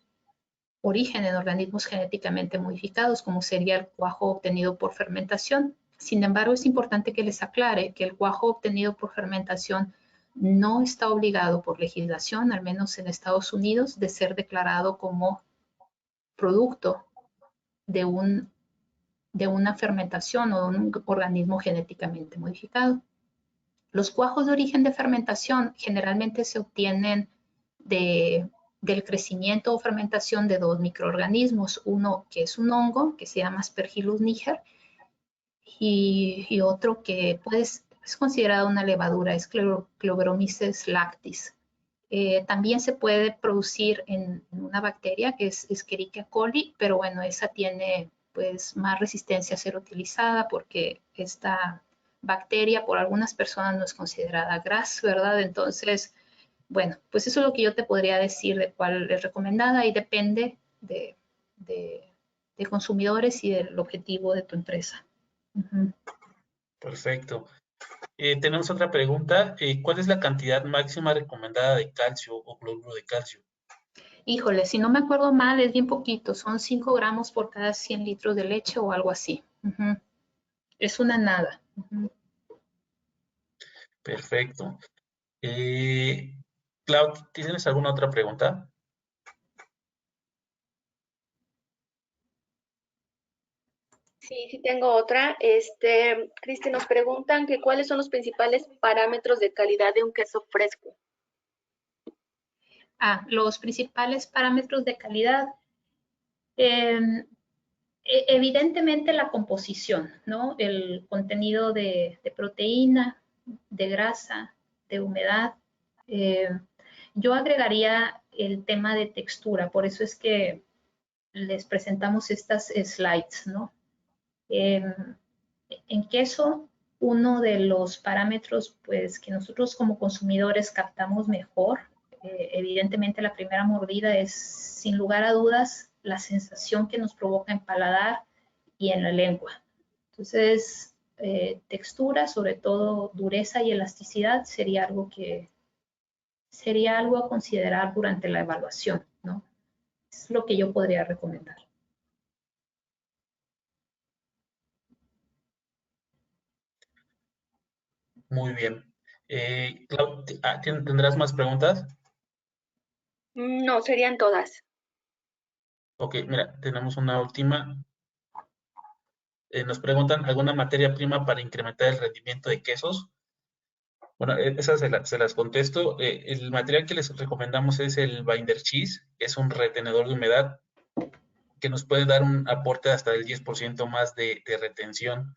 origen en organismos genéticamente modificados, como sería el cuajo obtenido por fermentación. Sin embargo, es importante que les aclare que el cuajo obtenido por fermentación no está obligado por legislación, al menos en Estados Unidos, de ser declarado como producto de una fermentación o de un organismo genéticamente modificado. Los cuajos de origen de fermentación generalmente se obtienen del crecimiento o fermentación de dos microorganismos, uno que es un hongo, que se llama Aspergillus niger, y otro que es considerado una levadura, es Cleomyces lactis. También se puede producir en una bacteria que es Escherichia coli, pero bueno, esa tiene pues más resistencia a ser utilizada porque esta bacteria por algunas personas no es considerada GRAS, ¿verdad? Entonces, bueno, pues eso es lo que yo te podría decir de cuál es recomendada y depende de consumidores y del objetivo de tu empresa. Perfecto. Tenemos otra pregunta. ¿Cuál es la cantidad máxima recomendada de calcio o cloruro de calcio? Híjole, si no me acuerdo mal, es bien poquito, son 5 gramos por cada 100 litros de leche o algo así. Es una nada. Perfecto. Clau, ¿tienes alguna otra pregunta? Sí, tengo otra. Cristi, nos preguntan que cuáles son los principales parámetros de calidad de un queso fresco. Los principales parámetros de calidad. Evidentemente la composición, ¿no? El contenido de proteína, de grasa, de humedad. Yo agregaría el tema de textura, por eso es que les presentamos estas slides, ¿no? En queso, uno de los parámetros pues, que nosotros como consumidores captamos mejor, evidentemente la primera mordida es sin lugar a dudas la sensación que nos provoca en paladar y en la lengua. Entonces, textura, sobre todo dureza y elasticidad, sería algo a considerar durante la evaluación, ¿no? Es lo que yo podría recomendar. Muy bien. Clau, ¿tendrás más preguntas? No, serían todas. Ok, mira, tenemos una última. Nos preguntan, ¿alguna materia prima para incrementar el rendimiento de quesos? Bueno, esas se las contesto. El material que les recomendamos es el binder cheese, que es un retenedor de humedad que nos puede dar un aporte hasta del 10% más de retención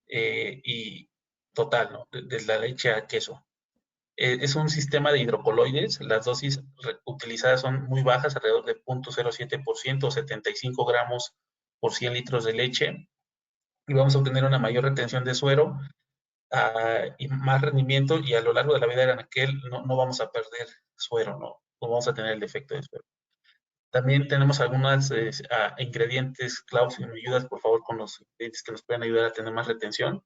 y total, ¿no? De la leche a queso. Es un sistema de hidrocoloides. Las dosis utilizadas son muy bajas, alrededor de 0.07% o 75 gramos por 100 litros de leche. Y vamos a obtener una mayor retención de suero y más rendimiento, y a lo largo de la vida del anaquel no vamos a perder suero, no vamos a tener el defecto de suero. También tenemos algunos ingredientes, Klaus, si me ayudas por favor con los ingredientes que nos pueden ayudar a tener más retención.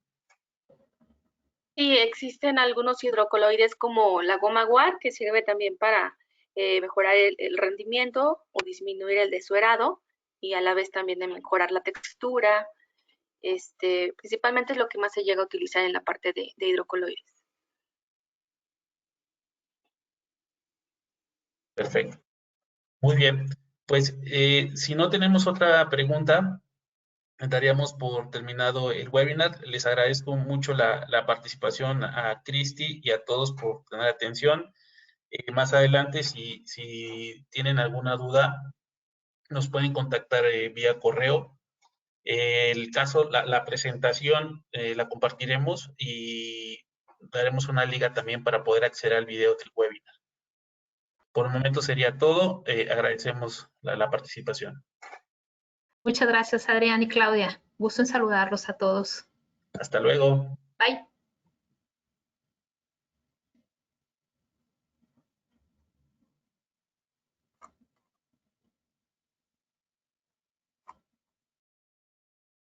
Sí, existen algunos hidrocoloides como la goma guar, que sirve también para mejorar el rendimiento o disminuir el desuerado y a la vez también de mejorar la textura. Principalmente es lo que más se llega a utilizar en la parte de hidrocoloides. Perfecto. Muy bien. Pues si no tenemos otra pregunta, daríamos por terminado el webinar. Les agradezco mucho la participación a Cristi y a todos por tener atención. Más adelante, si tienen alguna duda, nos pueden contactar vía correo. El caso, la presentación la compartiremos y daremos una liga también para poder acceder al video del webinar. Por el momento sería todo. Agradecemos la participación. Muchas gracias, Adrián y Claudia. Gusto en saludarlos a todos. Hasta luego. Bye.